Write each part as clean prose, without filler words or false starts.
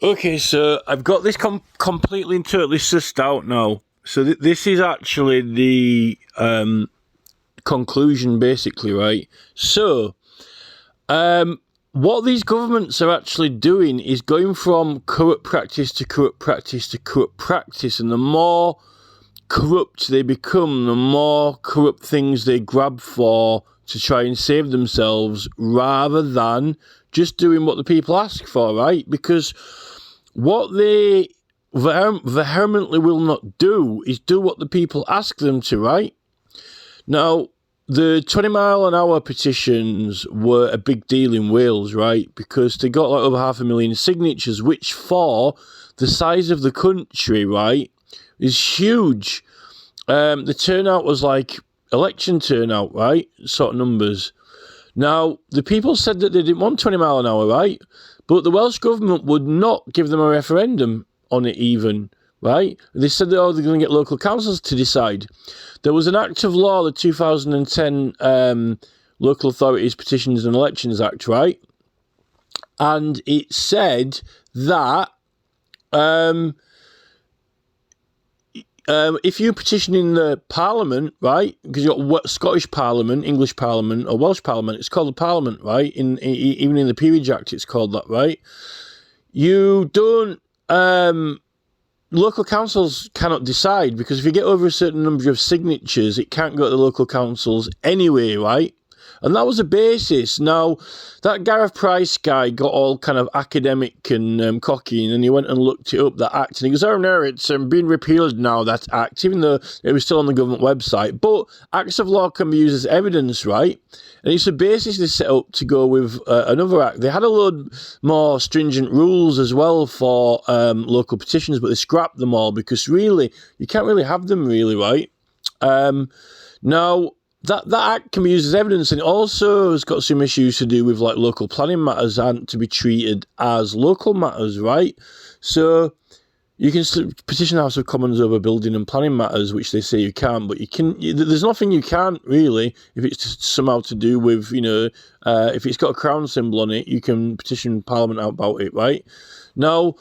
Okay, so I've got this completely and totally sussed out now. So this is actually the conclusion, basically, right? So, what these governments are actually doing is going from corrupt practice to corrupt practice to corrupt practice, and the more corrupt they become, the more corrupt things they grab for to try and save themselves, rather than just doing what the people ask for, right? Because what they vehemently will not do is do what the people ask them to, right? Now, the 20 mile an hour petitions were a big deal in Wales, right? Because they got like over 500,000 signatures, which for the size of the country, right, is huge. The turnout was like election turnout, right? Sort of numbers. Now, the people said that they didn't want 20 mile an hour, right? But the Welsh government would not give them a referendum on it even, right? They said that, they're going to get local councils to decide. There was an act of law, the 2010 Local Authorities Petitions and Elections Act, right? And it said that if you're petitioning the Parliament, right, because you've got Scottish Parliament, English Parliament, or Welsh Parliament, it's called the Parliament, right? Even in the Peerage Act, it's called that, right? You don't, local councils cannot decide, because if you get over a certain number of signatures, it can't go to the local councils anyway, right? And that was the basis. Now, that Gareth Price guy got all kind of academic and cocky, and he went and looked it up, that act, and he goes, oh no, it's been repealed now, that act, even though it was still on the government website. But acts of law can be used as evidence, right? And it's the basis they set up to go with another act. They had a load more stringent rules as well for local petitions, but they scrapped them all, because really, you can't really have them really, right? Now, that act can be used as evidence, and it also has got some issues to do with like local planning matters aren't to be treated as local matters, right? So you can petition the House of Commons over building and planning matters, which they say you can, but there's nothing you can't really if it's somehow to do with, if it's got a crown symbol on it, you can petition Parliament out about it, right? Now,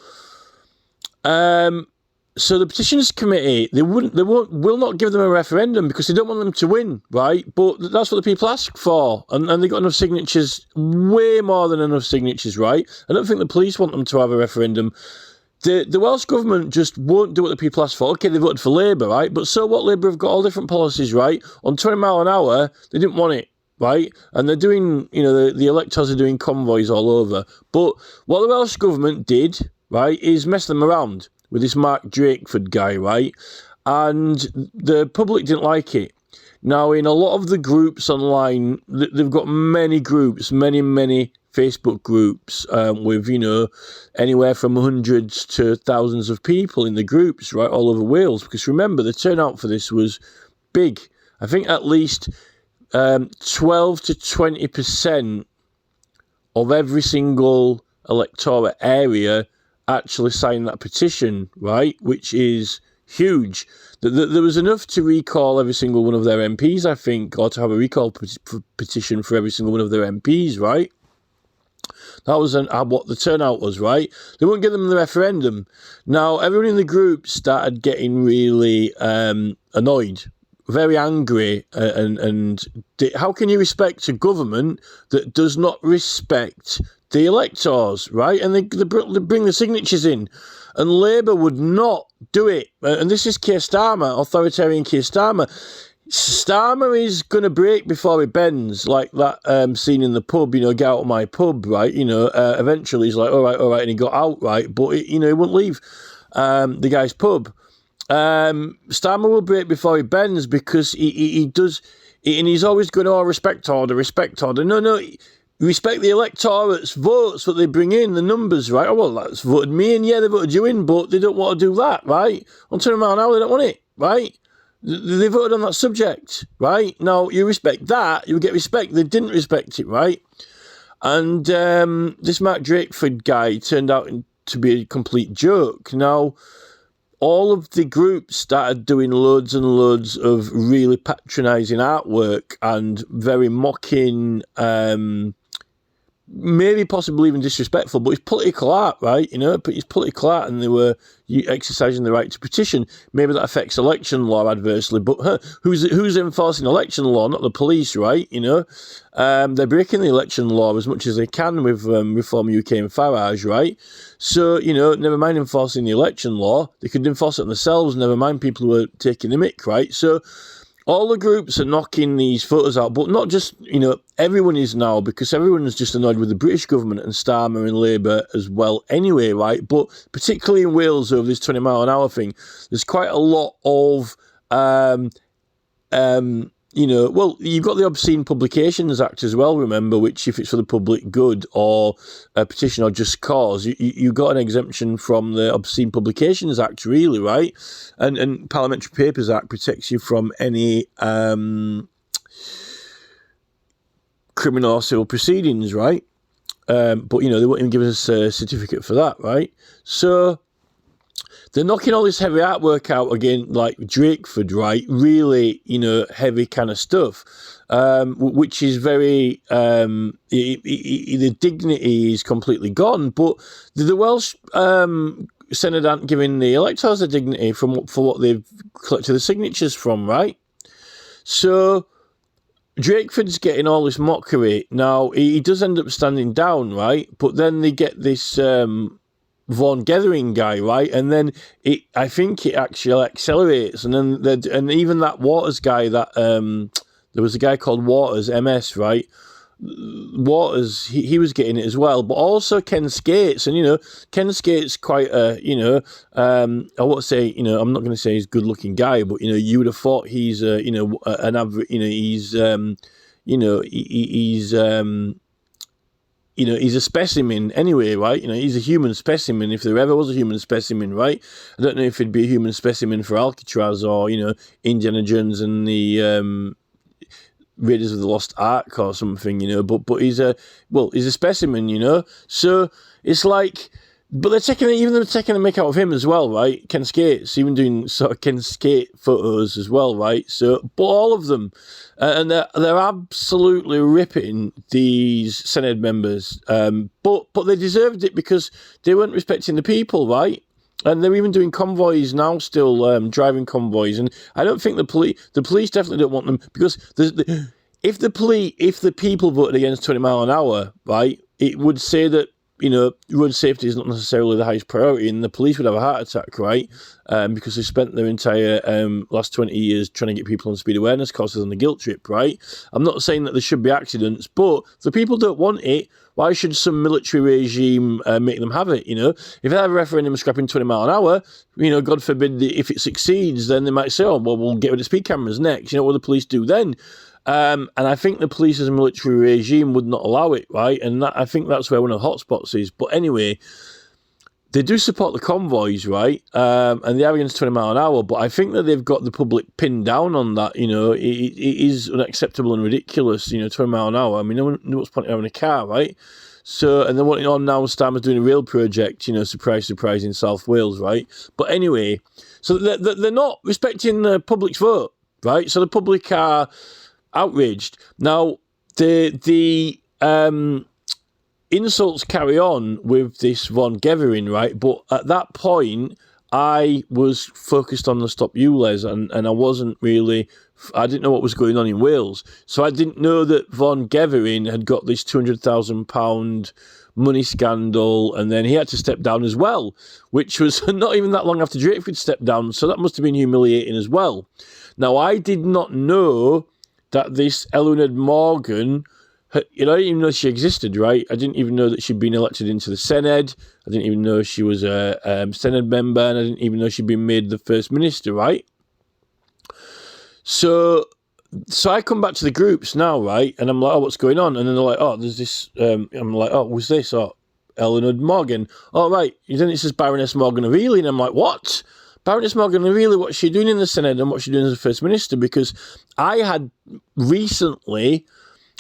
so the petitions committee, will not give them a referendum because they don't want them to win, right? But that's what the people ask for, and they got enough signatures, way more than enough signatures, right? I don't think the police want them to have a referendum. The Welsh government just won't do what the people ask for. Okay, they voted for Labour, right? But so what? Labour have got all different policies, right? On 20 mile an hour, they didn't want it, right? And they're doing, the electors are doing convoys all over. But what the Welsh government did, right, is mess them around with this Mark Drakeford guy, right? And the public didn't like it. Now, in a lot of the groups online, they've got many groups, many Facebook groups with, anywhere from hundreds to thousands of people in the groups, right, all over Wales. Because remember, the turnout for this was big. I think at least 12 to 20% of every single electorate area actually signed that petition, right, which is huge. There was enough to recall every single one of their MPs, I think, or to have a recall petition for every single one of their MPs, right? That was what the turnout was, right? They wouldn't give them the referendum. Now, everyone in the group started getting really annoyed, very angry, and how can you respect a government that does not respect the electors, right? And they bring the signatures in, and Labour would not do it. And this is Keir Starmer, authoritarian Keir Starmer. Starmer is going to break before he bends, like that scene in the pub, get out of my pub, right? Eventually he's like, all right, and he got out, right? But, he wouldn't leave the guy's pub. Starmer will break before he bends, because he does, and he's always going, respect order. No, respect the electorate's votes, what they bring in, the numbers, right? Oh, well, that's voted me in, yeah, they voted you in, but they don't want to do that, right? On 20 mile an hour, they don't want it, right? They voted on that subject, right? Now, you respect that, you get respect. They didn't respect it, right? And this Mark Drakeford guy turned out to be a complete joke. Now, all of the groups started doing loads and loads of really patronising artwork and very mocking maybe possibly even disrespectful, but it's political art, right? But it's political art, and they were exercising the right to petition. Maybe that affects election law adversely, but who's enforcing election law? Not the police, right? They're breaking the election law as much as they can with Reform UK and Farage, right? So, never mind enforcing the election law, they could enforce it themselves, never mind people who are taking the mick, right? So, all the groups are knocking these photos out, but not just, everyone is now, because everyone is just annoyed with the British government and Starmer and Labour as well anyway, right? But particularly in Wales over this 20 mile an hour thing, there's quite a lot of, you've got the Obscene Publications Act as well, remember, which if it's for the public good or a petition or just cause, you got an exemption from the Obscene Publications Act, really, right? And Parliamentary Papers Act protects you from any criminal or civil proceedings, right? But, they won't even give us a certificate for that, right? So they're knocking all this heavy artwork out again, like Drakeford, right? Really, heavy kind of stuff, which is very, the dignity is completely gone. But the Welsh Senedd aren't giving the electors the dignity for what they've collected the signatures from, right? So Drakeford's getting all this mockery. Now, he does end up standing down, right? But then they get this Vaughan Gathering guy, right? And then I think it actually accelerates. And then and even that Waters guy, that there was a guy called Waters, MS, right? Waters, he was getting it as well, but also Ken Skates, and Ken Skates quite a I won't say I'm not going to say he's a good looking guy, but you would have thought he's an average, he's he's a specimen anyway, right? He's a human specimen if there ever was a human specimen, right? I don't know if he'd be a human specimen for Alcatraz or Indiana Jones and the Raiders of the Lost Ark or something, but he's a specimen, so it's like, but they're taking the mick out of him as well, right? Ken Skates, even doing sort of Ken Skate photos as well, right? So, but all of them, and they're absolutely ripping these Senedd members, but they deserved it because they weren't respecting the people, right? And they're even doing convoys now, still driving convoys. And I don't think the police definitely don't want them, because if the people voted against 20 mile an hour, right, it would say that road safety is not necessarily the highest priority, and the police would have a heart attack, right? Because they spent their entire last 20 years trying to get people on speed awareness courses on the guilt trip, right? I'm not saying that there should be accidents, but if the people don't want it, why should some military regime make them have it, If they have a referendum scrapping 20 mile an hour, God forbid, if it succeeds, then they might say, oh, well, we'll get rid of speed cameras next. What will the police do then? And I think the police as a military regime would not allow it, right? And I think that's where one of the hotspots is. But anyway, they do support the convoys, right? And they are against 20 mile an hour, but I think that they've got the public pinned down on that. It is unacceptable and ridiculous, 20 mile an hour. I mean, no one knows what's point in having a car, right? So, and then what on now, Starmer's doing a rail project, surprise, surprise, in South Wales, right? But anyway, so they're not respecting the public's vote, right? So the public are outraged. Now, the insults carry on with this Vaughan Gathering, right? But at that point, I was focused on the Stop ULEZ, and I didn't know what was going on in Wales. So I didn't know that Vaughan Gathering had got this £200,000 money scandal, and then he had to step down as well, which was not even that long after Drakeford stepped down, so that must have been humiliating as well. Now, I did not know that this Eleanor Morgan, I didn't even know she existed, right? I didn't even know that she'd been elected into the SENEDD. I didn't even know she was a SENEDD member, and I didn't even know she'd been made the First Minister, right? So I come back to the groups now, right? And I'm like, oh, what's going on? And then they're like, oh, there's this, I'm like, oh, who's this? Oh, Eleanor Morgan. Oh, right. Then it says Baroness Morgan O'Reilly, and I'm like, what? Baroness Morgan O'Reilly, what's she doing in the Senedd and what's she doing as a First Minister? Because I had recently,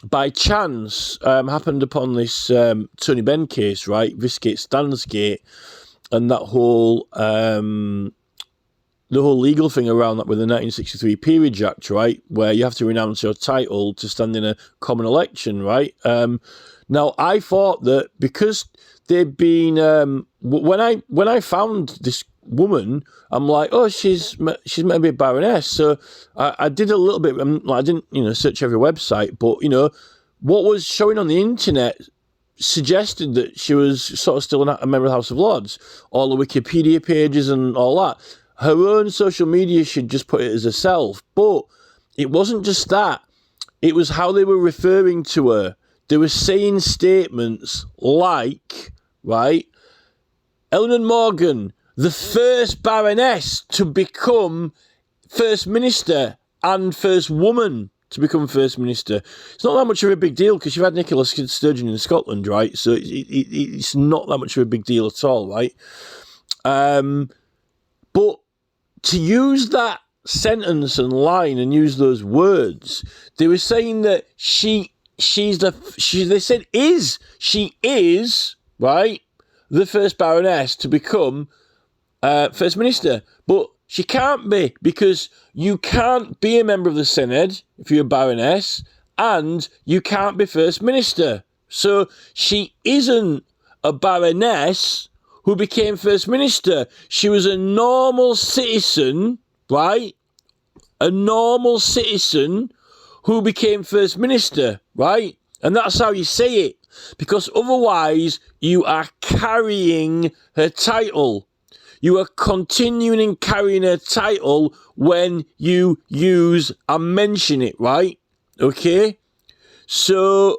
by chance, happened upon this Tony Benn case, right? Visgate Stansgate, and that whole the whole legal thing around that with the 1963 Peerage Act, right? Where you have to renounce your title to stand in a common election, right? Now, I thought that because they'd been when I found this woman, I'm like, oh, she's maybe a baroness. So I did a little bit. I didn't search every website, but what was showing on the internet suggested that she was sort of still a member of the House of Lords. All the Wikipedia pages and all that. Her own social media should just put it as herself, but it wasn't just that. It was how they were referring to her. They were saying statements like, right, Eleanor Morgan, the first baroness to become First Minister and first woman to become First Minister. It's not that much of a big deal because you've had Nicola Sturgeon in Scotland, right? So it's not that much of a big deal at all, right? But to use that sentence and line and use those words, they were saying that she is, right, the first baroness to become First Minister. But she can't be, because you can't be a member of the SENEDD if you're a baroness, and you can't be First Minister. So she isn't a baroness who became First Minister. She was a normal citizen, right? A normal citizen who became First Minister, right? And that's how you say it, because otherwise you are carrying her title. You are continuing and carrying her title when you use and mention it, right? Okay? So,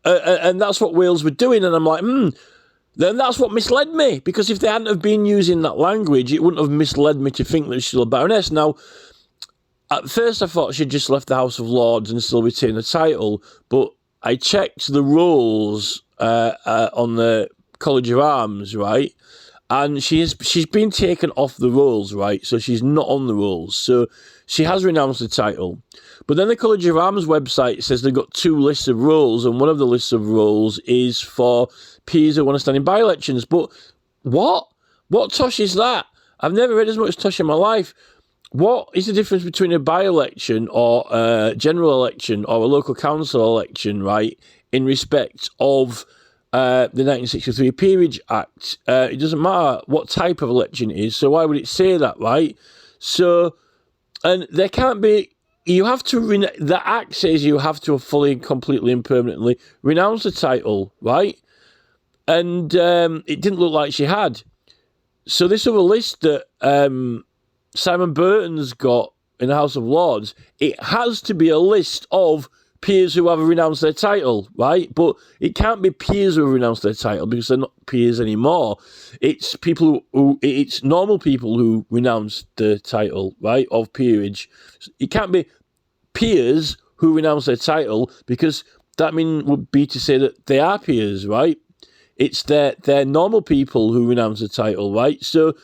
and that's what Wales were doing, and I'm like, then that's what misled me, because if they hadn't have been using that language, it wouldn't have misled me to think that she's still a baroness. Now, at first I thought she'd just left the House of Lords and still retained the title, but I checked the rules on the College of Arms, right? And she's been taken off the rolls, right? So she's not on the rolls. So she has renounced the title. But then the College of Arms website says they've got two lists of roles, and one of the lists of roles is for peers who want to stand in by-elections. But what? What tosh is that? I've never read as much tosh in my life. What is the difference between a by-election or a general election or a local council election, right, in respect of the 1963 Peerage Act? It doesn't matter what type of election it is, so why would it say that, right? So, and there can't be, you have to, the Act says you have to fully, completely and permanently renounce the title, right? And it didn't look like she had. So this other list that Simon Burton's got in the House of Lords, it has to be a list of peers who have renounced their title, right? But it can't be peers who have renounced their title because they're not peers anymore. It's people it's normal people who renounce the title, right, of peerage. It can't be peers who renounce their title because that would be to say that they are peers, right? It's they're normal people who renounce the title, right? So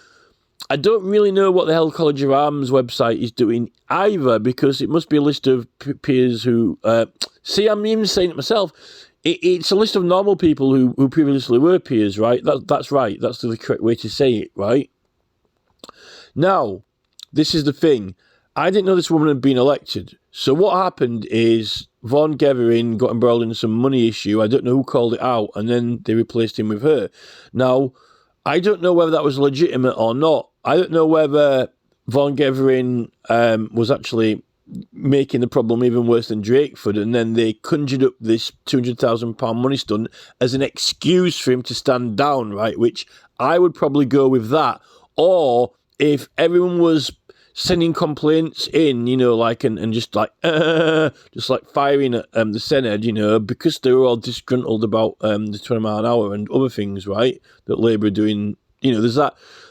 I don't really know what the hell College of Arms website is doing either, because it must be a list of peers who... see, I'm even saying it myself. It's a list of normal people who previously were peers, right? That's right. That's the correct way to say it, right? Now, this is the thing. I didn't know this woman had been elected. So what happened is Vaughan Gethering got embroiled in some money issue. I don't know who called it out, and then they replaced him with her. Now, I don't know whether that was legitimate or not. I don't know whether Vaughan Gethering was actually making the problem even worse than Drakeford, and then they conjured up this £200,000 money stunt as an excuse for him to stand down, right? Which I would probably go with that. Or if everyone was sending complaints in, and just like firing at the SENEDD, because they were all disgruntled about the 20 mile an hour and other things, right, that Labour are doing.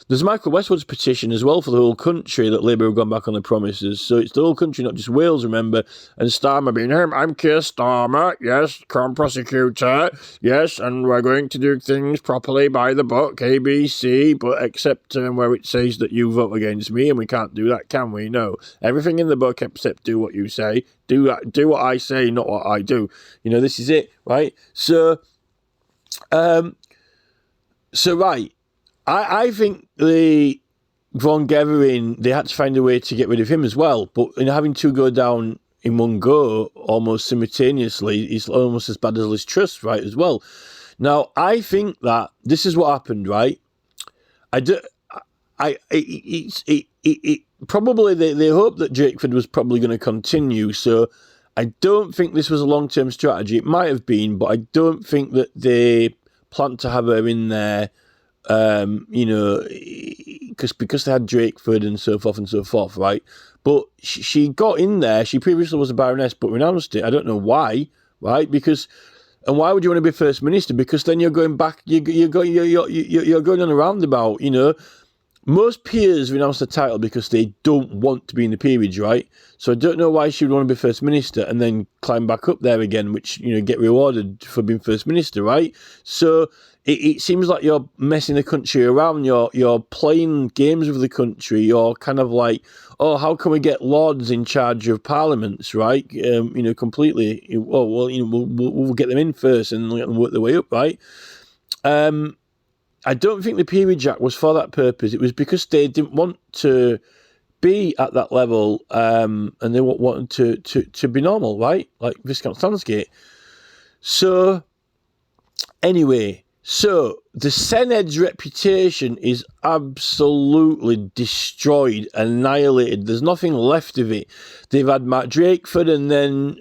There's Michael Westwood's petition as well for the whole country that Labour have gone back on their promises. So it's the whole country, not just Wales, remember. And Starmer being, I'm Keir Starmer, yes, Crown Prosecutor, yes, and we're going to do things properly by the book, ABC, but except where it says that you vote against me, and we can't do that, can we? No. Everything in the book except do what you say. Do what I say, not what I do. This is it, right? So, right. I think Vaughan Gethering, they had to find a way to get rid of him as well. But having two go down in one go, almost simultaneously, is almost as bad as Liz Truss, right, as well. Now, I think that this is what happened, right? Probably they hope that Drakeford was probably going to continue, so I don't think this was a long-term strategy. It might have been, but I don't think that they planned to have her in there, because they had Drakeford and so forth, right? But she got in there. She previously was a Baroness, but renounced it. I don't know why, right? And why would you want to be First Minister? Because then you're going back, you're going on a roundabout, Most peers renounce the title because they don't want to be in the peerage, right? So I don't know why she would want to be First Minister and then climb back up there again, which, get rewarded for being First Minister, right? So it seems like you're messing the country around. You're playing games with the country. You're kind of like, oh, how can we get lords in charge of parliaments, right? Completely. Oh, well, we'll get them in first and let them work their way up, right? I don't think the Peerage Act was for that purpose. It was because they didn't want to be at that level, and they wanted to be normal, right? Like Viscount Stansgate. So, anyway, the SENEDD's reputation is absolutely destroyed, annihilated. There's nothing left of it. They've had Matt Drakeford and then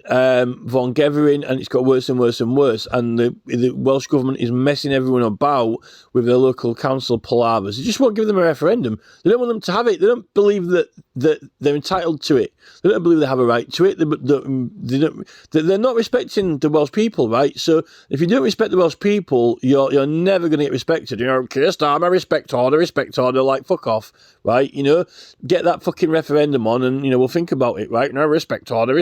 Von Gevering, and it's got worse and worse and worse. And the Welsh Government is messing everyone about with their local council palavers. They just won't give them a referendum. They don't want them to have it. They don't believe that they're entitled to it. They don't believe they have a right to it. They're not respecting the Welsh people, right? So if you don't respect the Welsh people, you're never going to get respected. Keir Starmer, respect order, like, fuck off, right? Get that fucking referendum on and, we'll think about it, right? No, respect order,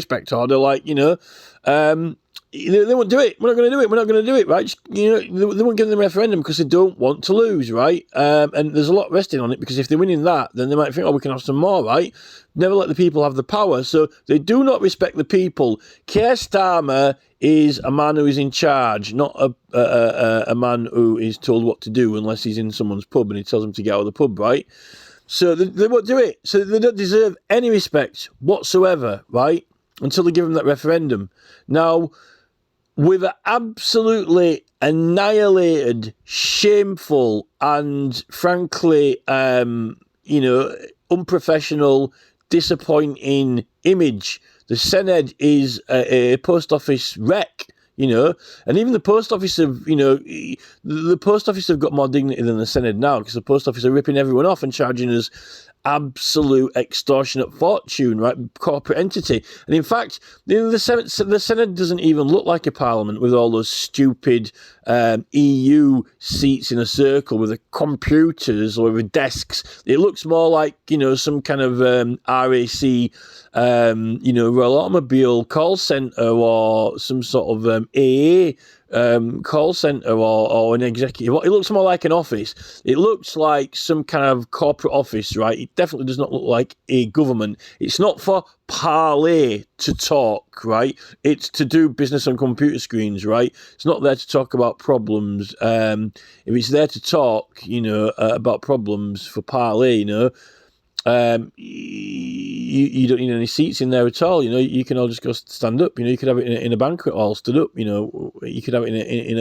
like, they won't do it. We're not going to do it, right? They won't give them a referendum because they don't want to lose, right? And there's a lot resting on it because if they're winning that, then they might think, oh, we can have some more, right? Never let the people have the power. So they do not respect the people. Keir Starmer is a man who is in charge, not a man who is told what to do unless he's in someone's pub and he tells them to get out of the pub, right? So they won't do it. So they don't deserve any respect whatsoever, right? Until they give them that referendum. Now, with an absolutely annihilated, shameful, and frankly, unprofessional, disappointing image, the SENEDD is a post office wreck. And even the post office the post office have got more dignity than the SENEDD now because the post office are ripping everyone off and charging us absolute extortionate fortune, right? Corporate entity. And in fact, the SENEDD doesn't even look like a parliament with all those stupid EU seats in a circle with the computers or with desks. It looks more like, some kind of RAC, Royal Automobile call centre or some sort of AA call centre or an executive. It looks more like an office. It looks like some kind of corporate office, right? It definitely does not look like a government. It's not for parley to talk, right? It's to do business on computer screens, right? It's not there to talk about problems. If it's there to talk, about problems for parley, you don't need any seats in there at all. You can all just go stand up. You could have it in a banquet hall, stood up. You could have it in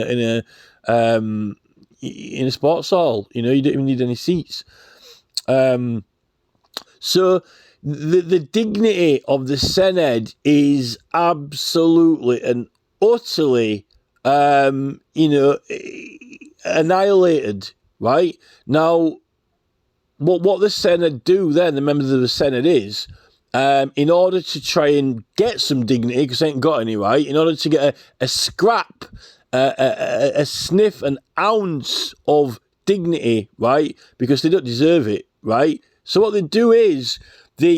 a sports hall. You don't even need any seats. So the dignity of the SENEDD is absolutely and utterly, annihilated. Right now. What the SENEDD do then, the members of the SENEDD is, in order to try and get some dignity, because they ain't got any, right, in order to get a scrap, a sniff, an ounce of dignity, right, because they don't deserve it, right? So what they do is they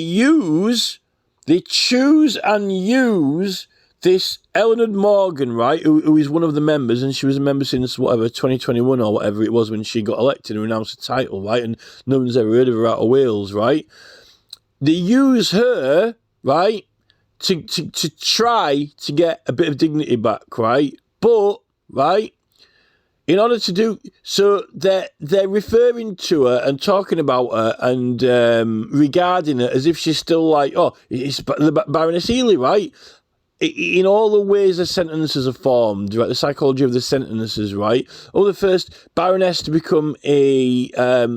choose and use this Eleanor Morgan, right, who is one of the members, and she was a member since, 2021 or whatever it was when she got elected and renounced the title, right, and no one's ever heard of her out of Wales, right? They use her, right, to try to get a bit of dignity back, right? But, right, in order to do so, they're referring to her and talking about her and regarding her as if she's still like, oh, it's the Baroness Ely, right? In all the ways the sentences are formed, right? The psychology of the sentences, right? Oh, the first Baroness to become a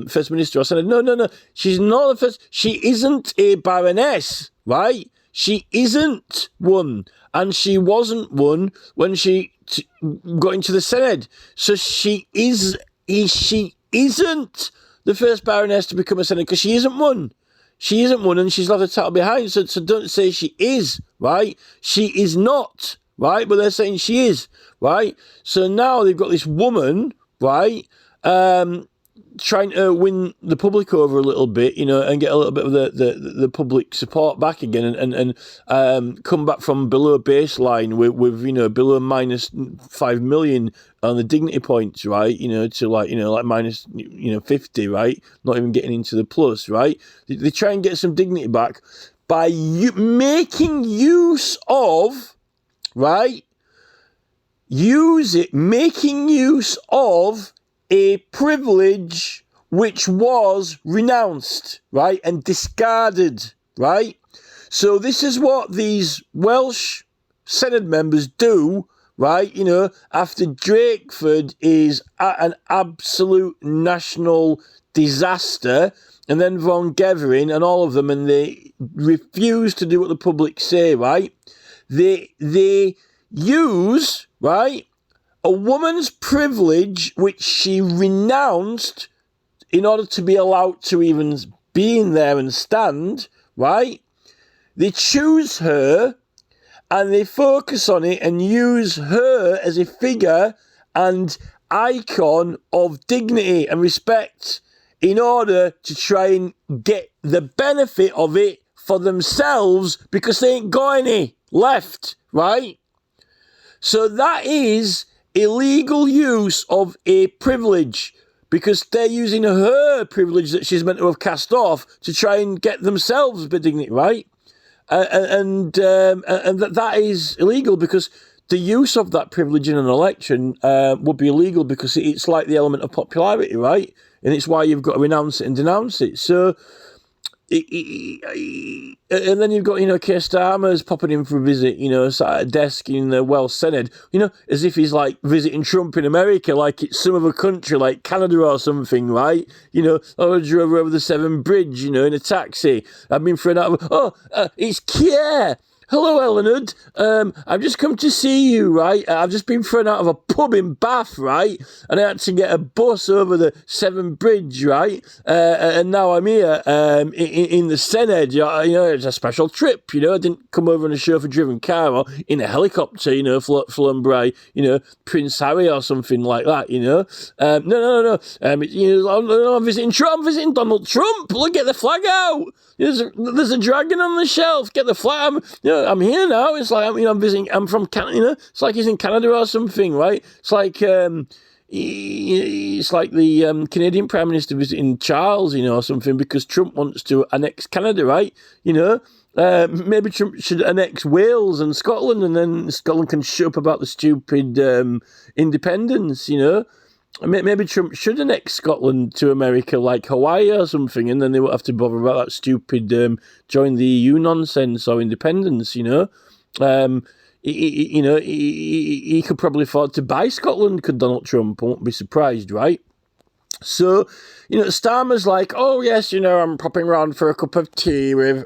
First Minister or Senator. No. She's not the first. She isn't a Baroness, right? She isn't one. And she wasn't one when she got into the SENEDD. So she isn't the first Baroness to become a Senator because she isn't one. She isn't one and she's left a title behind. So don't say she is, right? She is not, right? But they're saying she is, right? So now they've got this woman, right? Trying to win the public over a little bit, and get a little bit of the public support back again and come back from below baseline with below minus 5 million on the dignity points, right? To like minus 50, right? Not even getting into the plus, right? They try and get some dignity back by making use of, right? Making use of a privilege which was renounced, right, and discarded, right? So this is what these Welsh SENEDD members do, right, after Drakeford is an absolute national disaster, and then Von Gevering and all of them, and they refuse to do what the public say, right? They use, right, a woman's privilege, which she renounced in order to be allowed to even be in there and stand, right? They choose her and they focus on it and use her as a figure and icon of dignity and respect in order to try and get the benefit of it for themselves because they ain't got any left, right? So that is illegal use of a privilege because they're using her privilege that she's meant to have cast off to try and get themselves a bit of dignity, right? And that is illegal because the use of that privilege in an election would be illegal because it's like the element of popularity, right? And it's why you've got to renounce it and denounce it. So, and then you've got, Keir Starmer's popping in for a visit, sat at a desk in the Welsh SENEDD, as if he's like visiting Trump in America, like it's some other country, like Canada or something, right? I drove over the Severn Bridge, in a taxi. I've been for an hour. It's Keir. Hello, Eleanor. I've just come to see you, right? I've just been thrown out of a pub in Bath, right? And I had to get a bus over the Severn Bridge, right? And now I'm here in the SENEDD. It's a special trip, I didn't come over on a chauffeur-driven car or in a helicopter, flown by, Prince Harry or something like that, No. I'm visiting Trump. I'm visiting Donald Trump. Look, get the flag out. There's a dragon on the shelf. Get the flag. I'm here now. It's like I'm visiting. I'm from Canada. It's like he's in Canada or something, right? It's like the Canadian Prime Minister visiting Charles, or something because Trump wants to annex Canada, right? Maybe Trump should annex Wales and Scotland, and then Scotland can shut up about the stupid independence, Maybe Trump should annex Scotland to America like Hawaii or something, and then they won't have to bother about that stupid join the EU nonsense or independence, He could probably afford to buy Scotland, could Donald Trump? I won't be surprised, right? So, Starmer's like, oh, yes, I'm popping around for a cup of tea with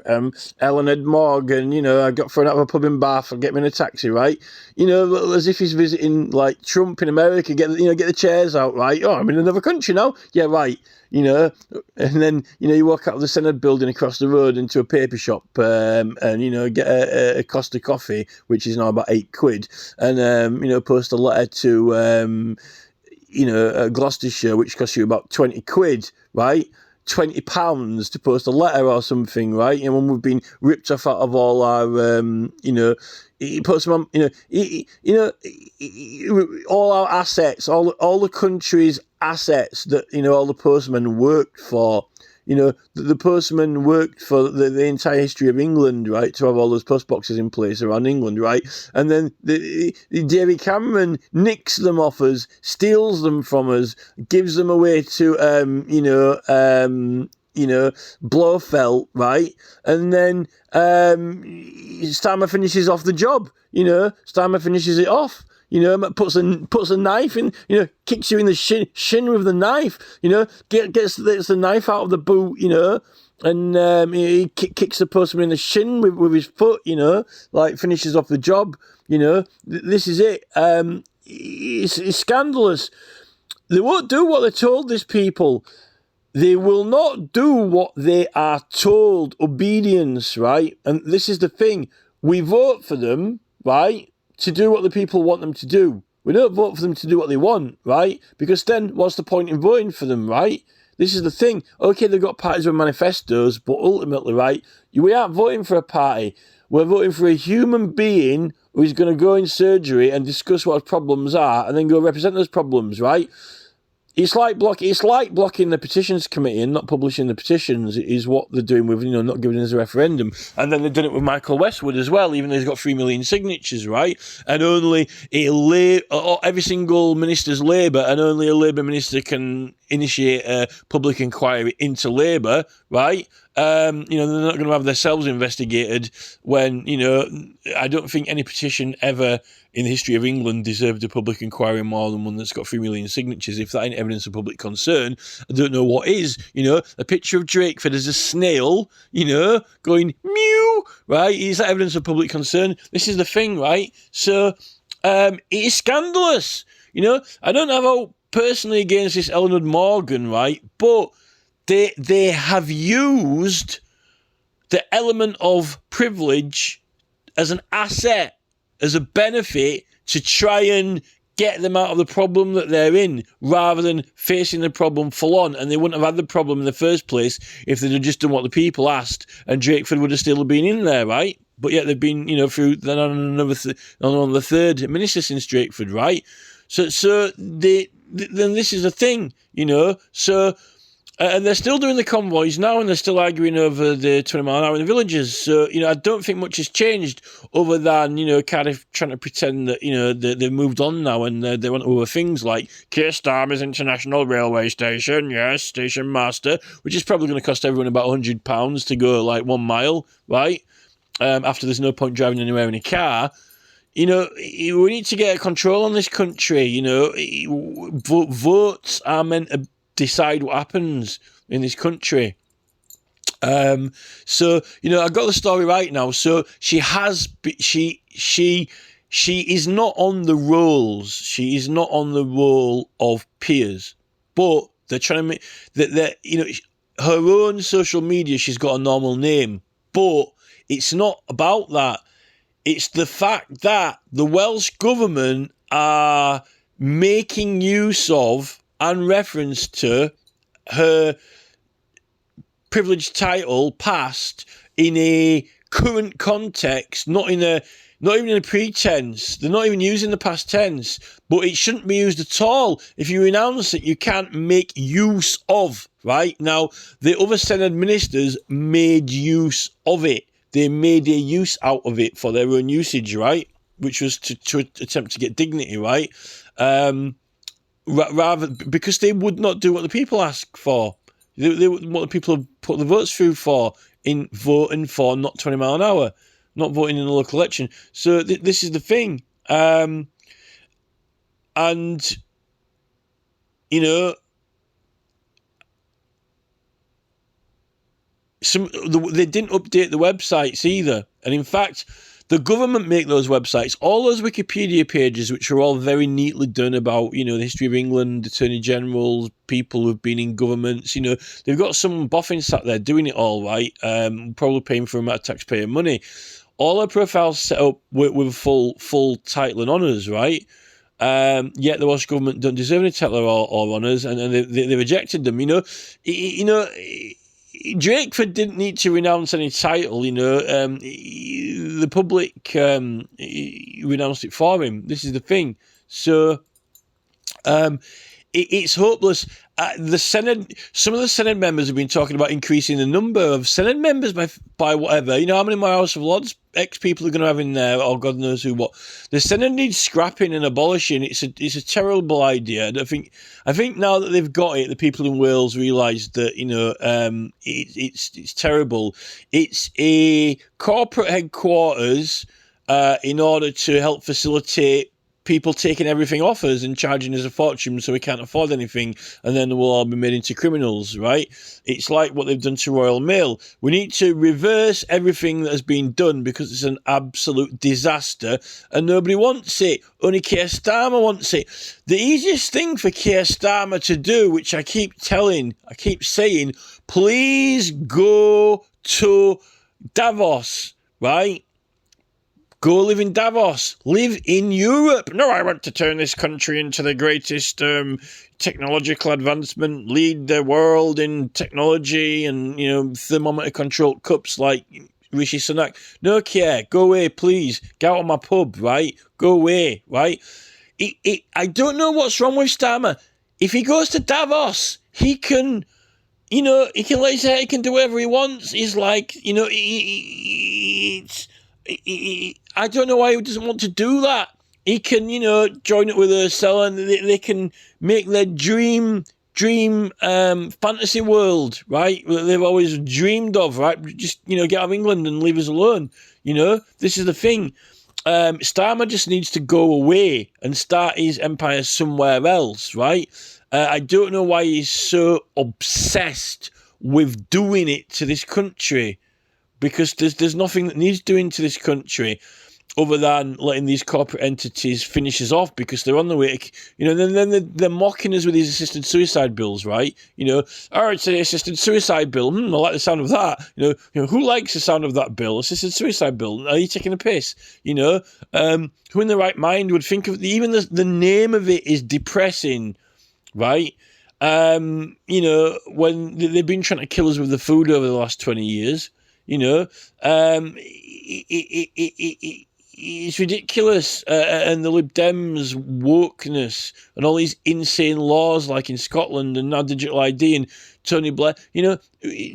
Eleanor Morgan, I got thrown out of a pub in Bath and get me in a taxi, right? As if he's visiting, like, Trump in America, get the chairs out, right? Oh, I'm in another country now. Yeah, right. And then, you walk out of the SENEDD building across the road into a paper shop and, get a Costa coffee, which is now about £8, and, post a letter to... Gloucestershire, which costs you about £20, right? £20 to post a letter or something, right? When we've been ripped off out of all our, he puts them on, all our assets, all the country's assets that, all the postmen worked for, the postman worked for the entire history of England, right, to have all those post boxes in place around England, right? And then David Cameron nicks them off us, steals them from us, gives them away to, Blofeld, right? And then Starmer finishes off the job, Starmer finishes it off. Puts a knife in, kicks you in the shin with the knife, gets the knife out of the boot, and he kicks the postman in the shin with his foot, finishes off the job, This is it. It's scandalous. They won't do what they're told, these people. They will not do what they are told. Obedience, right? And this is the thing. We vote for them, right, to do what the people want them to do. We don't vote for them to do what they want, right? Because then what's the point in voting for them, right? This is the thing. Okay, they've got parties with manifestos, but ultimately, right, we aren't voting for a party. We're voting for a human being who's going to go in surgery and discuss what his problems are and then go represent those problems, right? It's like blocking the petitions committee and not publishing the petitions is what they're doing with, not giving us a referendum. And then they've done it with Michael Westwood as well, even though he's got 3 million signatures, right? And only every single minister's Labour, and only a Labour minister can initiate a public inquiry into Labour, right? They're not going to have themselves investigated when, I don't think any petition ever in the history of England deserved a public inquiry more than one that's got 3 million signatures. If that ain't evidence of public concern, I don't know what is. A picture of Drakeford as a snail, going mew, right? Is that evidence of public concern? This is the thing, right? So it is scandalous. I don't have a personally against this Eleanor Morgan, right? But they have used the element of privilege as an asset, as a benefit to try and get them out of the problem that they're in, rather than facing the problem full on. And they wouldn't have had the problem in the first place if they'd have just done what the people asked, and Drakeford would have still been in there, right? But yet they've been, through then on the third minister since Drakeford, right? So then this is the thing, so. And they're still doing the convoys now, and they're still arguing over the 20 mile an hour in the villages. So, I don't think much has changed other than, Cardiff trying to pretend that, they've moved on now and they want other things like Keir Starmer's International Railway Station, yes, Station Master, which is probably going to cost everyone about £100 to go 1 mile, right? After there's no point driving anywhere in a car. We need to get control on this country, votes are meant to decide what happens in this country. So I got the story right now. So she is not on the rolls. She is not on the roll of peers, but they're trying to make that her own social media. She's got a normal name, but it's not about that. It's the fact that the Welsh government are making use of and reference to her privileged title past in a current context, not even in a pretense. They're not even using the past tense, but it shouldn't be used at all. If you renounce it, you can't make use of, right? Now, the other SENEDD ministers made use of it. They made a use out of it for their own usage, right? Which was to attempt to get dignity, right? Rather, because they would not do what the people ask for. They what the people have put the votes through for in voting for not 20 mile an hour, not voting in the local election. So this is the thing. They didn't update the websites either. And in fact, the government make those websites, all those Wikipedia pages, which are all very neatly done about, the history of England, attorney generals, people who've been in governments, they've got some boffin sat there doing it all, right? Probably paying for a amount of taxpayer money. All our profiles set up with full title and honours, right? Yet the Welsh government don't deserve any title or honours, and they rejected them, Drakeford didn't need to renounce any title, the public renounced it for him. This is the thing. So, it's hopeless. The Senate, some of the Senate members have been talking about increasing the number of Senate members by whatever. You know, how many more House of Lords ex-people are going to have in there, or God knows who what. The Senate needs scrapping and abolishing. It's a terrible idea. I think now that they've got it, the people in Wales realise that, you know, it's terrible. It's a corporate headquarters in order to help facilitate people taking everything off us and charging us a fortune so we can't afford anything, and then we'll all be made into criminals, right? It's like what they've done to Royal Mail. We need to reverse everything that has been done because it's an absolute disaster and nobody wants it. Only Keir Starmer wants it. The easiest thing for Keir Starmer to do, which I keep saying, please go to Davos, right? Go live in Davos. Live in Europe. No, I want to turn this country into the greatest technological advancement, lead the world in technology and, you know, thermometer-controlled cups like Rishi Sunak. No care. Go away, please. Get out of my pub, right? Go away, right? I don't know what's wrong with Starmer. If he goes to Davos, he can... You know, he can lay his hair, he can do whatever he wants. He's like, you know, I don't know why he doesn't want to do that. He can, you know, join it with Ursula and they can make their dream fantasy world, right? They've always dreamed of, right? Just, you know, get out of England and leave us alone. You know, this is the thing. Starmer just needs to go away and start his empire somewhere else, right? I don't know why he's so obsessed with doing it to this country, because there's nothing that needs doing to this country other than letting these corporate entities finish us off because they're on the way to, you know, then they're mocking us with these assisted suicide bills, right? You know, all right, it's an assisted suicide bill. I like the sound of that. You know, who likes the sound of that bill? Assisted suicide bill. Are you taking a piss? You know, who in their right mind would think of even the name of it is depressing, right? You know, when they've been trying to kill us with the food over the last 20 years, you know, it's ridiculous. And the Lib Dems wokeness and all these insane laws like in Scotland and now digital ID and Tony Blair, you know,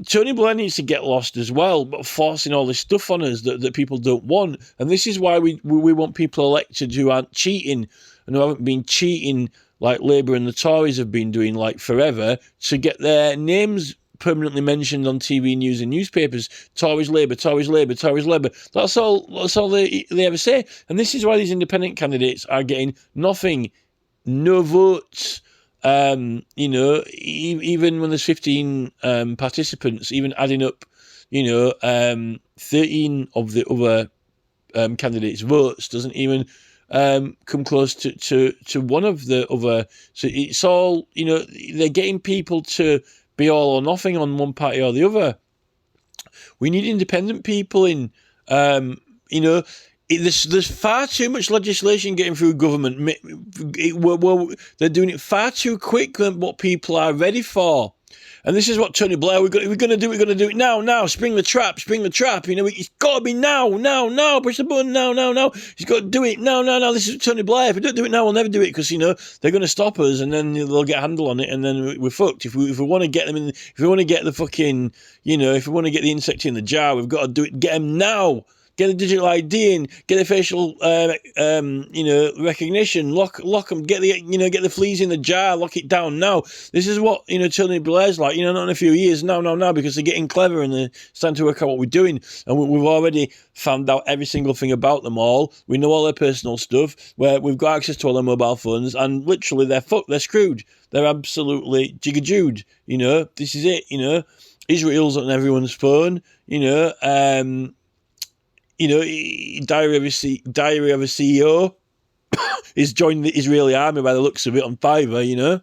Tony Blair needs to get lost as well, but forcing all this stuff on us that people don't want. And this is why we want people elected who aren't cheating and who haven't been cheating like Labour and the Tories have been doing like forever, to get their names permanently mentioned on TV news and newspapers. Tories, Labour, Tories, Labour, Tories, Labour. That's all they ever say. And this is why these independent candidates are getting nothing, no votes. You know, even when there's 15 participants, even adding up, you know, 13 of the other candidates' votes doesn't even come close to one of the other. So it's all, you know, they're getting people to be all or nothing on one party or the other. We need independent people in, you know, there's far too much legislation getting through government. They're doing it far too quick than what people are ready for. And this is what Tony Blair, we're going to do it now, spring the trap, you know, it's got to be now, push the button, now, he's got to do it, now, this is Tony Blair, if we don't do it now, we'll never do it, because, you know, they're going to stop us, and then they'll get a handle on it, and then we're fucked. If we want to get them in, if we want to get the fucking, you know, if we want to get the insect in the jar, we've got to do it, get them now. Get the digital ID in, get the facial, you know, recognition, lock them, get the fleas in the jar, lock it down now. This is what, you know, Tony Blair's like, you know, not in a few years, now, because they're getting clever and they're starting to work out what we're doing. And we've already found out every single thing about them all. We know all their personal stuff, where we've got access to all their mobile phones, and literally they're fucked, they're screwed. They're absolutely jigajooed, you know, this is it, you know. Israel's on everyone's phone, you know, Diary of a CEO is joining the Israeli army by the looks of it on Fiverr, you know.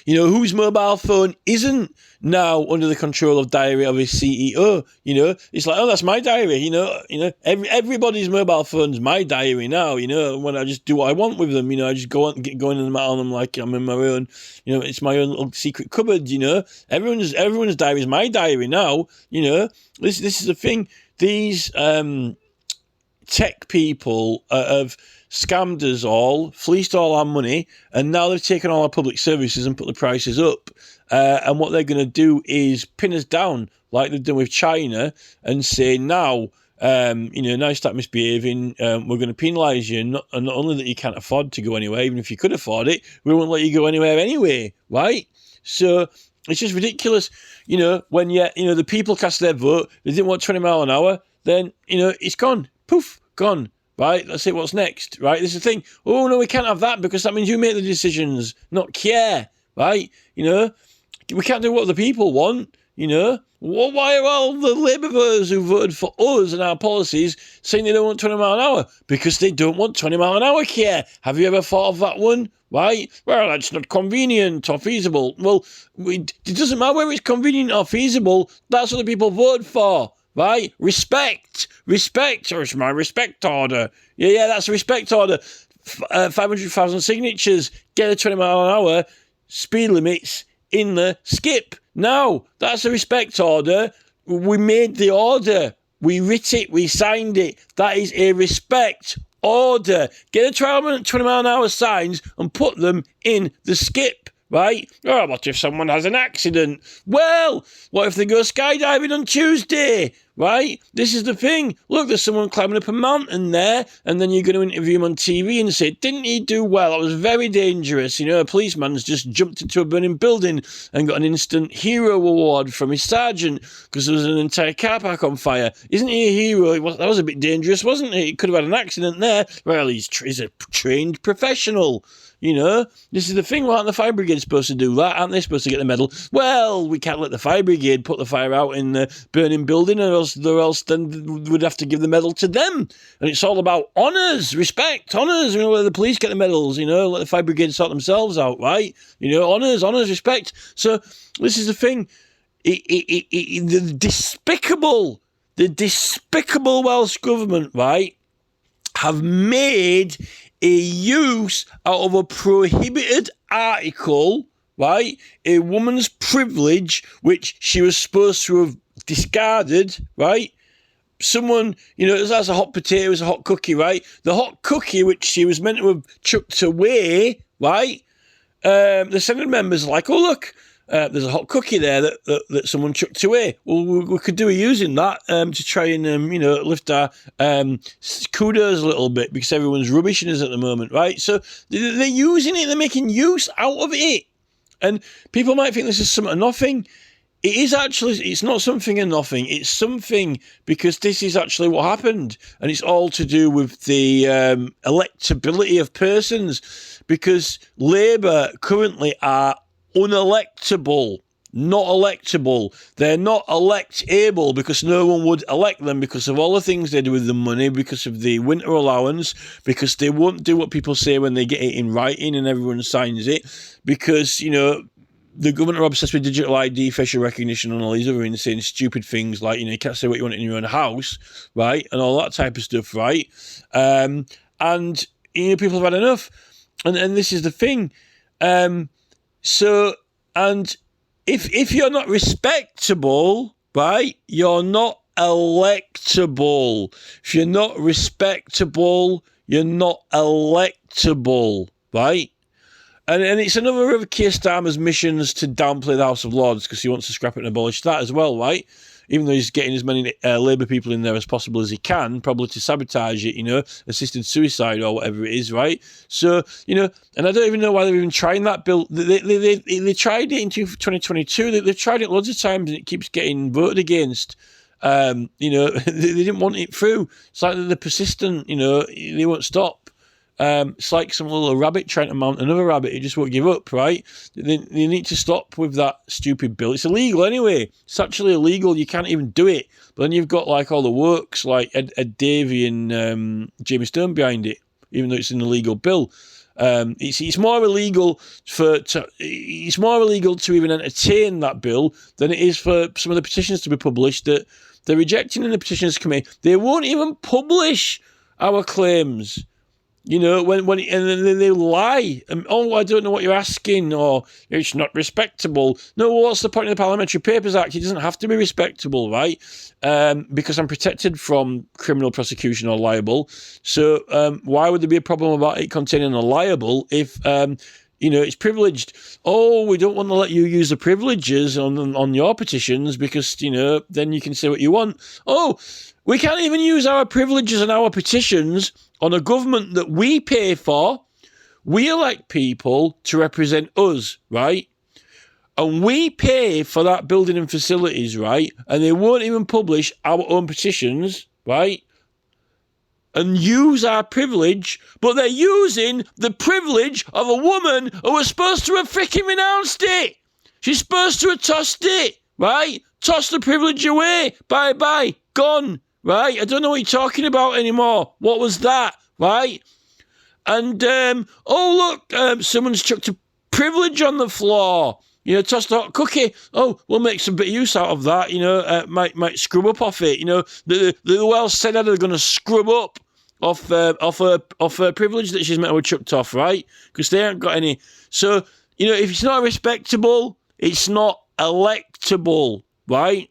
You know, whose mobile phone isn't now under the control of Diary of a CEO, you know. It's like, oh, that's my diary, you know. Everybody's mobile phone's my diary now, you know, when I just do what I want with them, you know, I just go in and out on them like I'm in my own, you know, it's my own little secret cupboard, you know. Everyone's diary is my diary now, you know. This is the thing. These tech people have scammed us all, fleeced all our money, and now they've taken all our public services and put the prices up. And what they're going to do is pin us down like they've done with China and say, now, now you start misbehaving, we're going to penalise you. And not only that you can't afford to go anywhere, even if you could afford it, we won't let you go anywhere anyway, right? So it's just ridiculous, when the people cast their vote, they didn't want 20 mile an hour, then, it's gone. Poof, gone. Right, let's see what's next, right? This is the thing. Oh, no, we can't have that because that means you make the decisions, not care, right? We can't do what the people want, Well, why are all the Labour voters who voted for us and our policies saying they don't want 20 mile an hour? Because they don't want 20 mile an hour care. Have you ever thought of that one? Right? Well, that's not convenient or feasible. Well, it doesn't matter whether it's convenient or feasible. That's what the people voted for. Right? Respect. Or it's my respect order. Yeah, that's a respect order. 500,000 signatures. Get a 20 mile an hour. Speed limits in the skip. Now, that's a respect order. We made the order. We writ it. We signed it. That is a respect order. Get a 20 mile an hour signs and put them in the skip. Right? Oh, what if someone has an accident? Well, what if they go skydiving on Tuesday? Right? This is the thing. Look, there's someone climbing up a mountain there, and then you're going to interview him on TV and say, didn't he do well? It was very dangerous. A policeman's just jumped into a burning building and got an instant hero award from his sergeant because there was an entire car park on fire. Isn't he a hero? That was a bit dangerous, wasn't it? He could have had an accident there. Well, he's a trained professional. This is the thing. Why aren't the fire brigade supposed to do that? Aren't they supposed to get the medal? Well, we can't let the fire brigade put the fire out in the burning building, or else then we'd have to give the medal to them. And it's all about honours, respect, honours. Let the police get the medals. Let the fire brigade sort themselves out, right? Honours, respect. So this is the thing. The despicable Welsh government, right, have made a use out of a prohibited article, right? A woman's privilege, which she was supposed to have discarded, right? Someone, that's a hot potato, it's a hot cookie, right? The hot cookie, which she was meant to have chucked away, right? The SENEDD members are like, oh, look, there's a hot cookie there that someone chucked away. Well, we could do using that to try and, lift our kudos a little bit because everyone's rubbishing us at the moment, right? So they're using it, they're making use out of it. And people might think this is something or nothing. It is actually, it's not something and nothing. It's something because this is actually what happened. And it's all to do with the electability of persons because Labour currently are unelectable, not electable. They're not electable because no one would elect them because of all the things they do with the money, because of the winter allowance, because they won't do what people say when they get it in writing and everyone signs it, because, the government are obsessed with digital ID, facial recognition, and all these other insane, stupid things like, you can't say what you want in your own house, right? And all that type of stuff, right? And, people have had enough. And this is the thing. So, and if you're not respectable, right, you're not electable. If you're not respectable, you're not electable, right? And it's another of Keir Starmer's missions to downplay the House of Lords because he wants to scrap it and abolish that as well, right? Even though he's getting as many Labour people in there as possible as he can, probably to sabotage it, assisted suicide or whatever it is, right? So, and I don't even know why they're even trying that bill. They tried it in 2022. They've tried it loads of times and it keeps getting voted against. They didn't want it through. It's like they're persistent, they won't stop. It's like some little rabbit trying to mount another rabbit. It just won't give up, right? They need to stop with that stupid bill. It's illegal anyway. It's actually illegal. You can't even do it. But then you've got like all the works like Ed Davey and Jamie Stone behind it, even though it's an illegal bill. It's more illegal to even entertain that bill than it is for some of the petitions to be published that they're rejecting in the petitions committee. They won't even publish our claims. You know, and then they lie. Oh, I don't know what you're asking, or it's not respectable. No, what's the point of the Parliamentary Papers Act? It doesn't have to be respectable, right? Because I'm protected from criminal prosecution or libel. So why would there be a problem about it containing a libel if it's privileged? Oh, we don't want to let you use the privileges on your petitions because then you can say what you want. Oh, we can't even use our privileges and our petitions on a government that we pay for. We elect people to represent us, right? And we pay for that building and facilities, right? And they won't even publish our own petitions, right? And use our privilege, but they're using the privilege of a woman who was supposed to have freaking renounced it. She's supposed to have tossed it, right? Tossed the privilege away. Bye-bye. Gone. Right? I don't know what you're talking about anymore. What was that? Right? And, someone's chucked a privilege on the floor. Tossed a hot cookie. Oh, we'll make some bit of use out of that. Might scrub up off it. The Welsh SENEDD are going to scrub up off her privilege that she's meant to have chucked off, right? Because they ain't got any. So, if it's not respectable, it's not electable, right?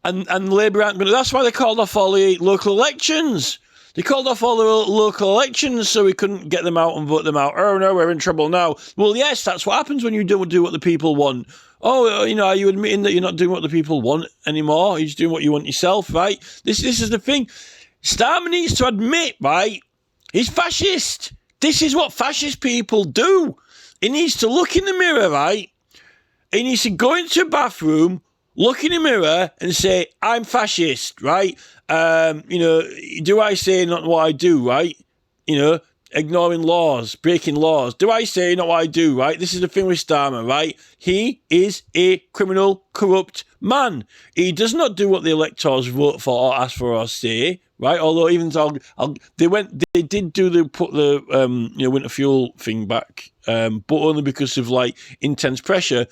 And Labour aren't going to... That's why they called off all the local elections. They called off all the local elections so we couldn't get them out and vote them out. Oh, no, we're in trouble now. Well, yes, that's what happens when you don't do what the people want. Oh, are you admitting that you're not doing what the people want anymore? You're just doing what you want yourself, right? This is the thing. Starmer needs to admit, right, he's fascist. This is what fascist people do. He needs to look in the mirror, right? He needs to go into a bathroom, look in the mirror and say, I'm fascist, right? Do I say not what I do, right? Ignoring laws, breaking laws. Do I say not what I do, right? This is the thing with Starmer, right? He is a criminal, corrupt man. He does not do what the electors vote for or ask for or say, right? Although even though they did put the winter fuel thing back, but only because of intense pressure.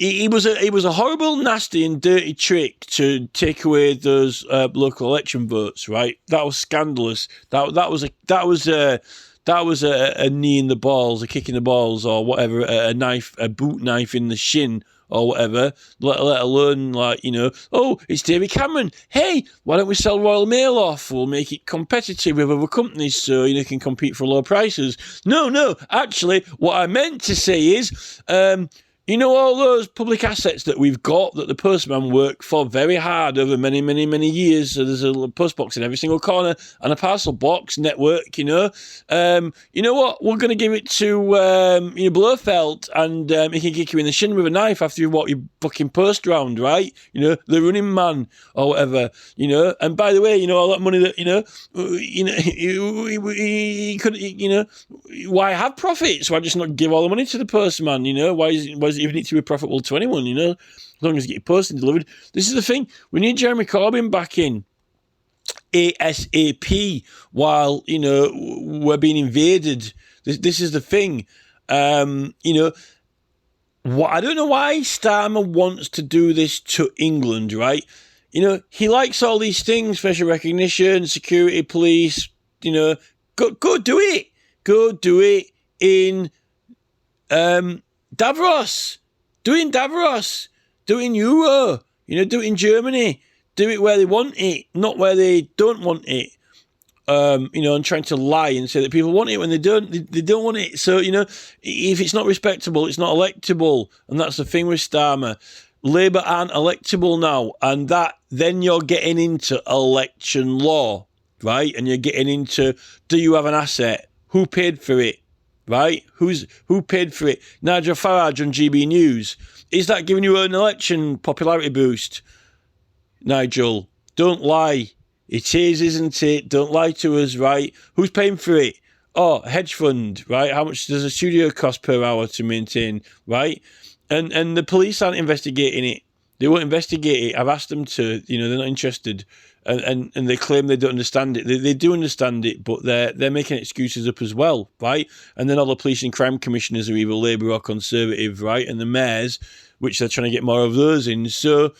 It was a horrible, nasty, and dirty trick to take away those local election votes. Right, that was scandalous. That was a knee in the balls, a kick in the balls, or whatever, a boot knife in the shin, or whatever. Let alone oh, it's David Cameron. Hey, why don't we sell Royal Mail off? We'll make it competitive with other companies so you can compete for low prices. No. Actually, what I meant to say is. All those public assets that we've got that the postman worked for very hard over many, many, many years. So there's a post box in every single corner and a parcel box network, You know what? We're going to give it to Blofeld and he can kick you in the shin with a knife after you've walked your fucking post round, right? The running man or whatever, And by the way, all that money that, he could, why have profits? Why just not give all the money to the postman, Why is it even need to be profitable to anyone, as long as you get your posting delivered. This is the thing. We need Jeremy Corbyn back in ASAP while, we're being invaded. This is the thing. I don't know why Starmer wants to do this to England, right? He likes all these things, facial recognition, security, police, go do it. Go do it in Davos. Do it in Davos. Do it in Euro. Do it in Germany. Do it where they want it, not where they don't want it. And trying to lie and say that people want it when they don't. They don't want it. So, if it's not respectable, it's not electable. And that's the thing with Starmer. Labour aren't electable now. And then you're getting into election law, right? And you're getting into, do you have an asset? Who paid for it? Right? Who paid for it? Nigel Farage on GB News. Is that giving you an election popularity boost? Nigel, don't lie. It is, isn't it? Don't lie to us, right? Who's paying for it? Oh, a hedge fund, right? How much does a studio cost per hour to maintain, right? And the police aren't investigating it. They won't investigate it. I've asked them to, they're not interested. And they claim they don't understand it. They do understand it, but they're making excuses up as well, right? And then all the police and crime commissioners are either Labour or Conservative, right? And the mayors, which they're trying to get more of those in. So,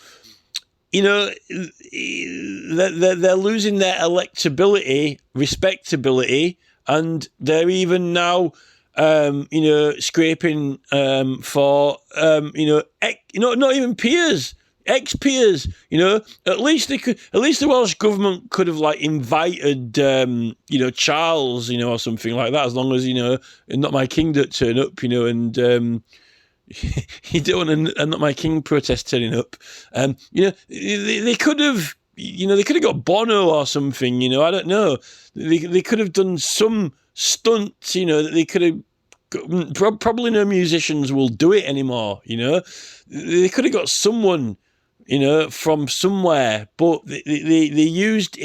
they're losing their electability, respectability, and they're even now, scraping for, not even peers, ex-peers. At least the Welsh government could have invited, Charles, or something like that, as long as Not My King don't turn up, and. You don't want a Not My King protest turning up. They could have, got Bono or something. I don't know. They could have done some stunt. That they could have. Probably no musicians will do it anymore. They could have got someone, from somewhere, but they used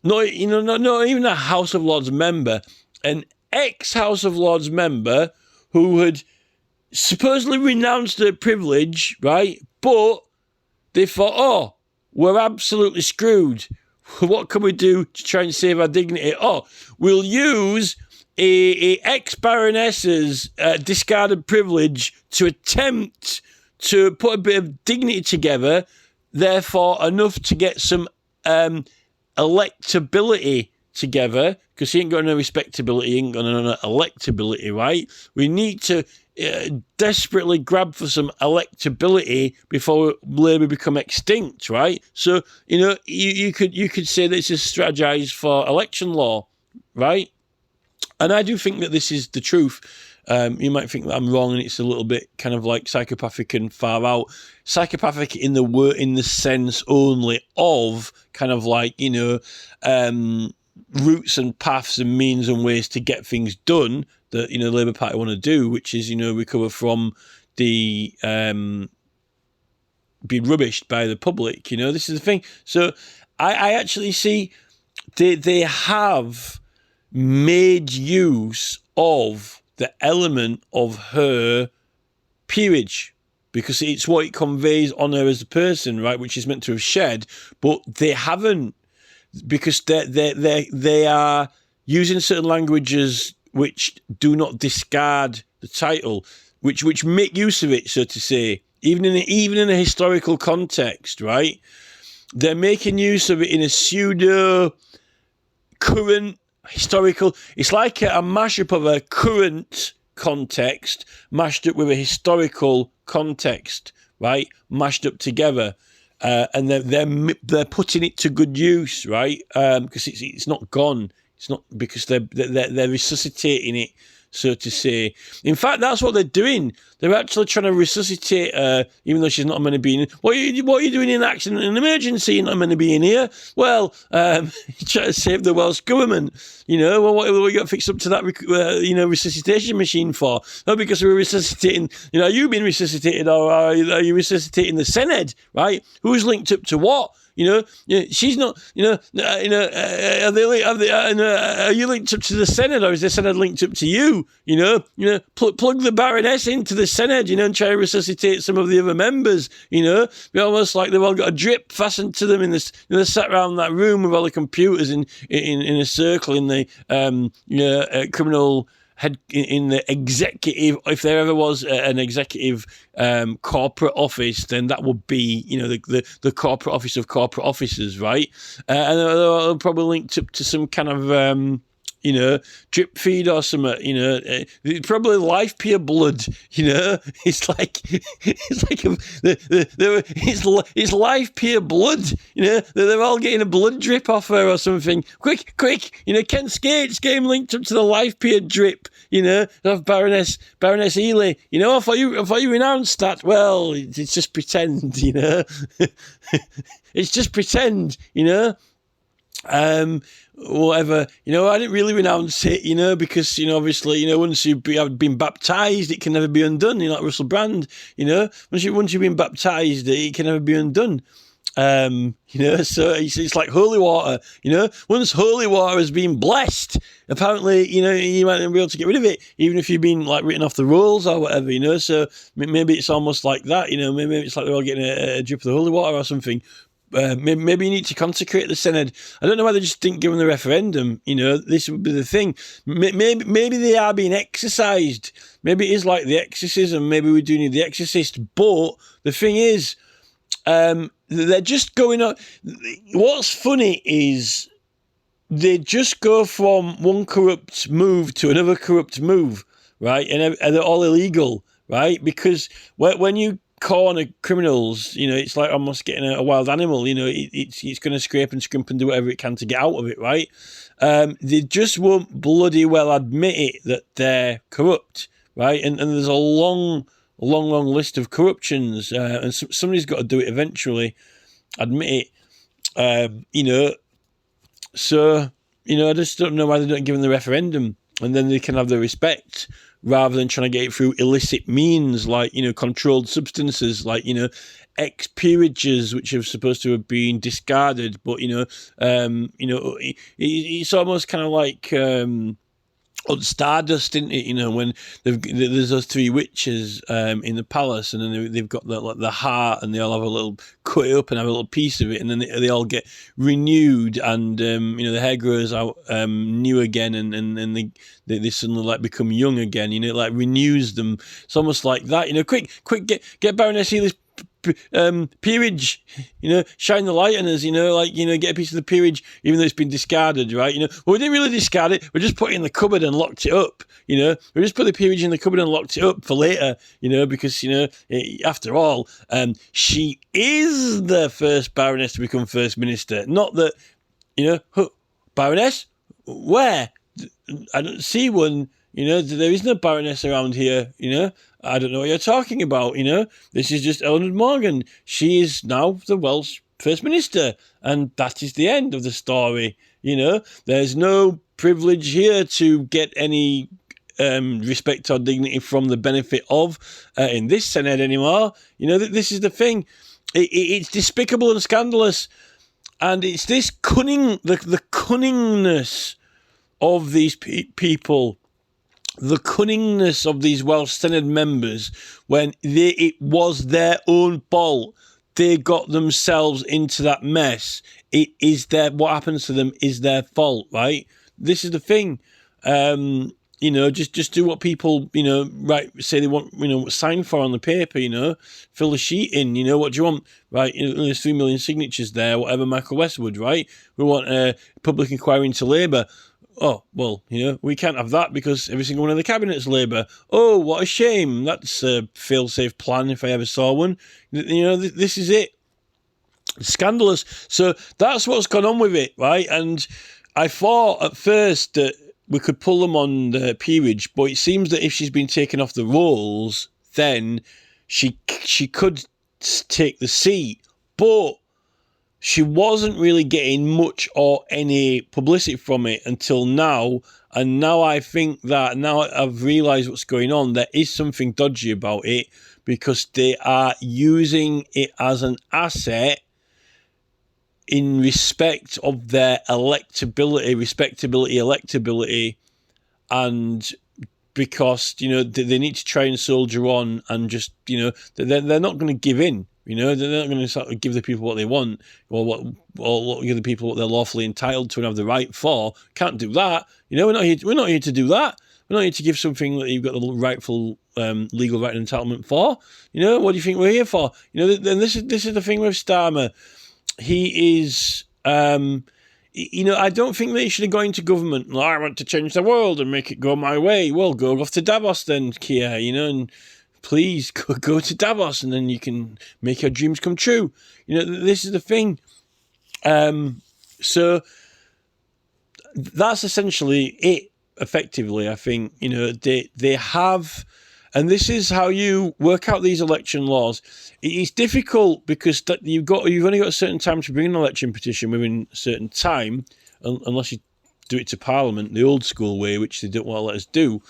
not even a House of Lords member, an ex-House of Lords member who had supposedly renounced their privilege, right? But they thought, we're absolutely screwed. What can we do to try and save our dignity? We'll use a ex-baroness's discarded privilege to attempt to put a bit of dignity together, therefore enough to get some electability together, because he ain't got no respectability, he ain't got no electability, right? We need to desperately grab for some electability before Labour become extinct, right? So, you could say that it's a strategised for election law, right? And I do think that this is the truth. You might think that I'm wrong and it's a little bit kind of psychopathic and far out. Psychopathic in the sense only of kind of routes and paths and means and ways to get things done that the Labour Party want to do, which is recover from the being rubbished by the public. This is the thing. So I actually see they have made use of the element of her peerage, because it's what it conveys on her as a person, right? Which is meant to have shed, but they haven't, because they are using certain languages which do not discard the title, which make use of it, so to say, even in a historical context, right? They're making use of it in a pseudo current historical. It's like a mashup of a current context mashed up with a historical context, right? Mashed up together. And they're putting it to good use, right? Because it's not gone. It's not, because they're resuscitating it, so to say. In fact, that's what they're doing. They're actually trying to resuscitate her, even though she's not meant to be in. What are you doing in accident and emergency? You're not meant to be in here. Well, trying to save the Welsh government. Well, what we got fixed up to that, resuscitation machine for? No, because we're resuscitating. Are you being resuscitated, or are you resuscitating the SENEDD? Right? Who's linked up to what? She's not. Are you linked up to the SENEDD, or is the SENEDD linked up to you? Plug the Baroness into the SENEDD, and try to resuscitate some of the other members. Be almost like they've all got a drip fastened to them in this. They're sat around that room with all the computers in a circle in the criminal head, in the executive. If there ever was an executive corporate office, then that would be the corporate office of corporate officers, right? And they're probably linked up to some kind of drip feed or something, probably life peer blood, it's life peer blood, they're all getting a blood drip off her or something. Quick, Ken Skate's game linked up to the life peer drip, of Baroness Ely. I thought you renounced that. Well, it's just pretend, it's just pretend, whatever, I didn't really renounce it, because, obviously, once you've been baptised, it can never be undone, like Russell Brand, once you've been baptised, it can never be undone. So it's like holy water, once holy water has been blessed, apparently, you might not be able to get rid of it, even if you've been written off the rolls or whatever, so maybe it's almost like that, maybe it's like they're all getting a drip of the holy water or something. Maybe you need to consecrate the SENEDD. I don't know why they just didn't give them the referendum. This would be the thing. Maybe they are being exorcised. Maybe it is like the exorcism. Maybe we do need the exorcist. But the thing is, they're just going on. What's funny is they just go from one corrupt move to another corrupt move, right? And they're all illegal, right? Because when you corner criminals, it's like almost getting a wild animal. It's going to scrape and scrimp and do whatever it can to get out of it, right? They just won't bloody well admit it that they're corrupt, right? And there's a long list of corruptions, and somebody's got to do it eventually, admit it, So, I just don't know why they don't give them the referendum, and then they can have the respect rather than trying to get it through illicit means like, controlled substances, like, ex-peerages, which are supposed to have been discarded. But, it's almost kind of like on Stardust, isn't it? When there's those three witches in the palace, and then they've got the heart, and they all have a little cut it up and have a little piece of it, and then they all get renewed, and the hair grows out new again, and they suddenly like become young again. It like renews them. It's almost like that. Quick, get Baroness Healy's peerage, shine the light on us, get a piece of the peerage, even though it's been discarded, right? Well, we didn't really discard it, we just put it in the cupboard and locked it up, we just put the peerage in the cupboard and locked it up for later, because, after all, she is the first Baroness to become First Minister. Not that, Baroness? Where? I don't see one. There is no Baroness around here, I don't know what you're talking about, This is just Eleanor Morgan. She is now the Welsh First Minister, and that is the end of the story, There's no privilege here to get any respect or dignity from the benefit of in this SENEDD anymore. This is the thing. It's despicable and scandalous, and it's this the cunningness of these people, the cunningness of these Welsh SENEDD members, when it was their own fault. They got themselves into that mess. It is what happens to them is their fault, right? This is the thing. Just do what people, say they want, sign for on the paper, fill the sheet in, what do you want? Right, there's 3 million signatures there, whatever Michael Westwood, right? We want a public inquiry into Labour. Oh, well, we can't have that because every single one of the cabinet's Labour. Oh, what a shame. That's a fail-safe plan if I ever saw one. This is it. Scandalous. So that's what's gone on with it, right? And I thought at first that we could pull them on the peerage, but it seems that if she's been taken off the rolls, then she could take the seat. But she wasn't really getting much or any publicity from it until now. And now I think that, now I've realised what's going on, there is something dodgy about it, because they are using it as an asset in respect of their respectability, electability, and because, they need to try and soldier on and just, they're not going to give in. They're not going to sort of give the people what they want, or give the people what they're lawfully entitled to and have the right for. Can't do that. We're not here to do that. We're not here to give something that you've got the rightful legal right and entitlement for. What do you think we're here for? And this is the thing with Starmer. He is, I don't think that he should have gone into government. I want to change the world and make it go my way. Well, go off to Davos then, Keir, and please go to Davos, and then you can make your dreams come true. This is the thing. So that's essentially it, effectively, I think. They have, and this is how you work out these election laws. It's difficult because you've only got a certain time to bring an election petition within a certain time, unless you do it to Parliament, the old school way, which they don't want to let us do.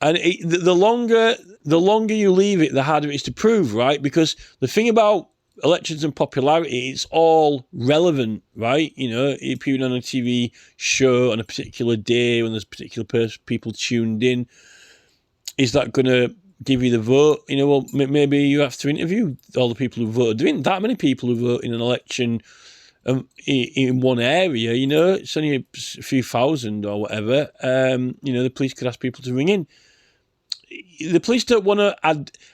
And the longer you leave it, the harder it is to prove, right? Because the thing about elections and popularity, it's all relevant, right? Appearing on a TV show on a particular day when there's particular people tuned in, is that going to give you the vote? Well, maybe you have to interview all the people who voted. There ain't that many people who vote in an election in one area, it's only a few thousand or whatever. The police could ask people to ring in. The police don't want to.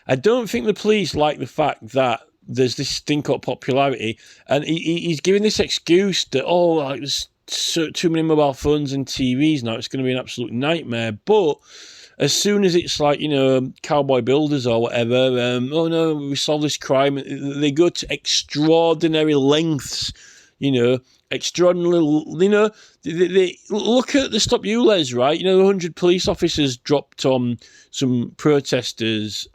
I don't think the police like the fact that there's this thing called popularity, and he's giving this excuse that, there's too many mobile phones and TVs now, it's going to be an absolute nightmare. But as soon as it's like, cowboy builders or whatever, oh no, we solve this crime, they go to extraordinary lengths, extraordinarily, they look at the Stop ULEZ, right? 100 police officers dropped on some protesters.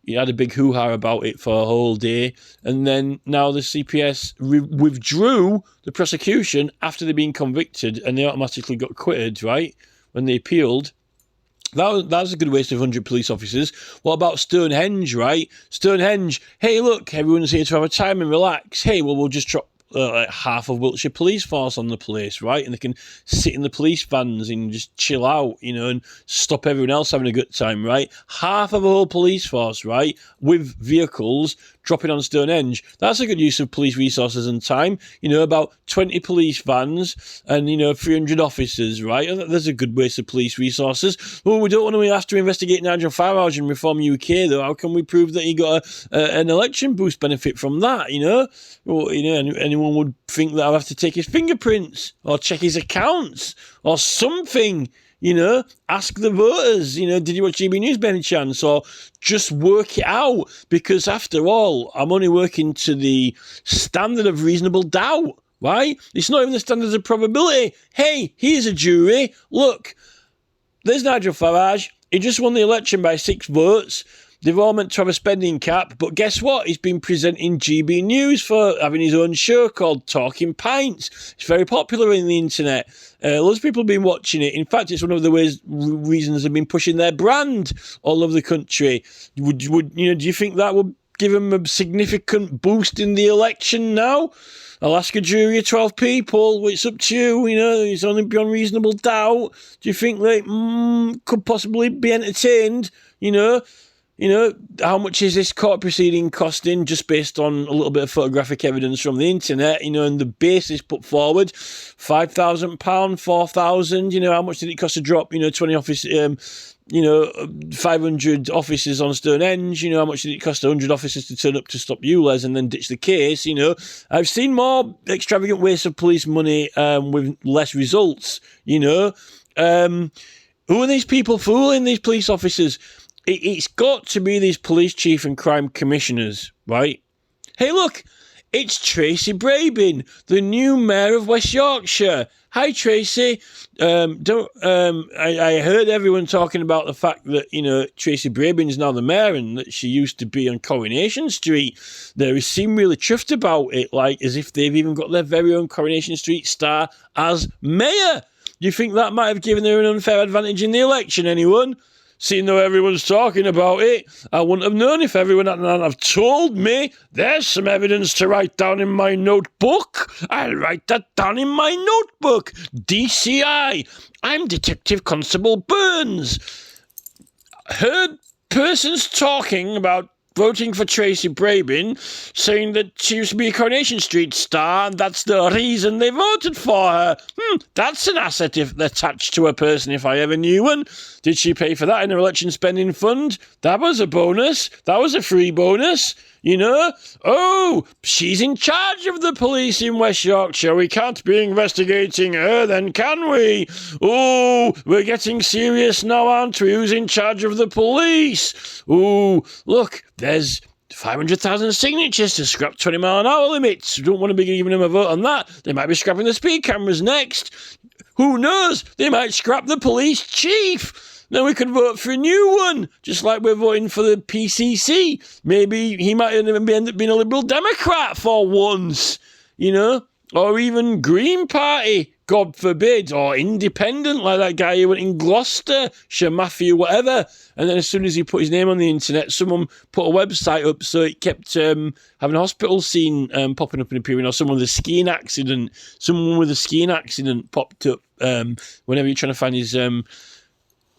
You had a big hoo-ha about it for a whole day, and then now the CPS withdrew the prosecution after they'd been convicted, and they automatically got acquitted, right, when they appealed. That was a good waste of 100 police officers. What about Stonehenge, right? Stonehenge, hey, look, everyone's here to have a time and relax. Hey, well, we'll just drop half of Wiltshire police force on the place, right? And they can sit in the police vans and just chill out, and stop everyone else having a good time, right? Half of a whole police force, right, with vehicles dropping on Stonehenge. That's a good use of police resources and time. About 20 police vans and, 300 officers, right? There's a good waste of police resources. Well, we don't want to have to investigate Nigel Farage and Reform UK, though. How can we prove that he got an election boost benefit from that, Well, anyone would think that I'll have to take his fingerprints or check his accounts or something. Ask the voters, did you watch GB News by any chance? Or just work it out, because after all, I'm only working to the standard of reasonable doubt, right? It's not even the standards of probability. Hey, here's a jury. Look, there's Nigel Farage. He just won the election by 6 votes. They've all meant to have a spending cap, but guess what? He's been presenting GB News for having his own show called Talking Pints. It's very popular in the internet. Loads of people have been watching it. In fact, it's one of the reasons they've been pushing their brand all over the country. Do you think that would give him a significant boost in the election now? I'll ask a jury of 12 people. It's up to you. It's only beyond reasonable doubt. Do you think they could possibly be entertained? How much is this court proceeding costing, just based on a little bit of photographic evidence from the internet, and the basis put forward? £5,000, £4,000, how much did it cost to drop, 20 offices, 500 officers on Stonehenge, how much did it cost 100 officers to turn up to Stop ULEZ and then ditch the case? I've seen more extravagant waste of police money with less results, Who are these people fooling, these police officers? It's got to be these police chief and crime commissioners, right? Hey, look, it's Tracy Brabin, the new mayor of West Yorkshire. Hi, Tracy. I heard everyone talking about the fact that, Tracy Brabin is now the mayor and that she used to be on Coronation Street. They seem really chuffed about it, like as if they've even got their very own Coronation Street star as mayor. Do you think that might have given her an unfair advantage in the election, anyone? Seeing though everyone's talking about it, I wouldn't have known if everyone hadn't have told me. There's some evidence to write down in my notebook. I'll write that down in my notebook. DCI. I'm Detective Constable Burns. Heard persons talking about voting for Tracy Brabin, saying that she used to be a Coronation Street star, and that's the reason they voted for her. That's an asset attached to a person if I ever knew one. Did she pay for that in her election spending fund? That was a bonus. That was a free bonus. Oh, she's in charge of the police in West Yorkshire. We can't be investigating her then, can we? Oh, we're getting serious now, aren't we? Who's in charge of the police? Oh, look, there's 500,000 signatures to scrap 20-mile-an-hour limits. Don't want to be giving them a vote on that. They might be scrapping the speed cameras next. Who knows? They might scrap the police chief. Then we could vote for a new one, just like we're voting for the PCC. Maybe he might end up being a Liberal Democrat for once, or even Green Party, God forbid, or independent, like that guy who went in Gloucester, Matthew, whatever. And then as soon as he put his name on the internet, someone put a website up so it kept having a hospital scene popping up and appearing, or someone with a skiing accident. Someone with a skiing accident popped up whenever you're trying to find his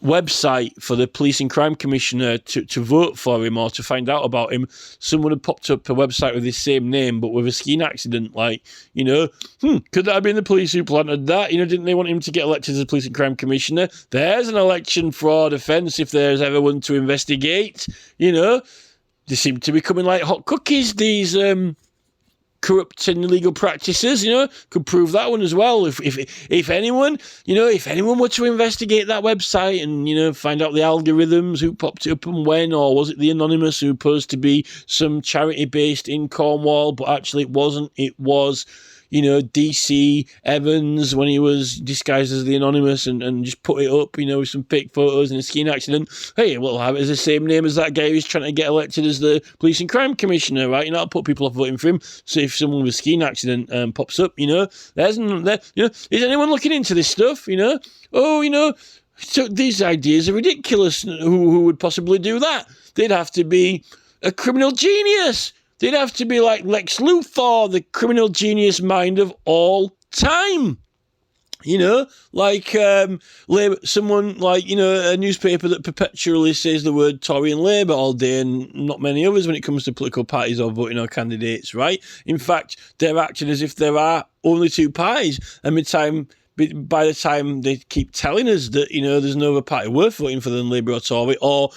website for the police and crime commissioner to vote for him or to find out about him. Someone had popped up a website with his same name but with a skiing accident. Like, could that have been the police who planted that? Didn't they want him to get elected as a police and crime commissioner? There's an election fraud offence if there's ever one to investigate. they seem to be coming like hot cookies, these corrupt and illegal practices, could prove that one as well. If anyone, if anyone were to investigate that website and, find out the algorithms, who popped it up and when, or was it the Anonymous who posed to be some charity based in Cornwall, but actually it wasn't, it was, DC Evans when he was disguised as the Anonymous and just put it up, with some fake photos and a skiing accident. Hey, we'll have it as the same name as that guy who's trying to get elected as the Police and Crime Commissioner, right? I'll put people off voting for him. So if someone with a skiing accident pops up, there's is anyone looking into this stuff? So these ideas are ridiculous. Who would possibly do that? They'd have to be a criminal genius. They'd have to be like Lex Luthor, the criminal genius mind of all time. Like someone like, a newspaper that perpetually says the word Tory and Labour all day and not many others when it comes to political parties or voting or candidates, right? In fact, they're acting as if there are only two parties, and by the time they keep telling us that, there's no other party worth voting for than Labour or Tory, or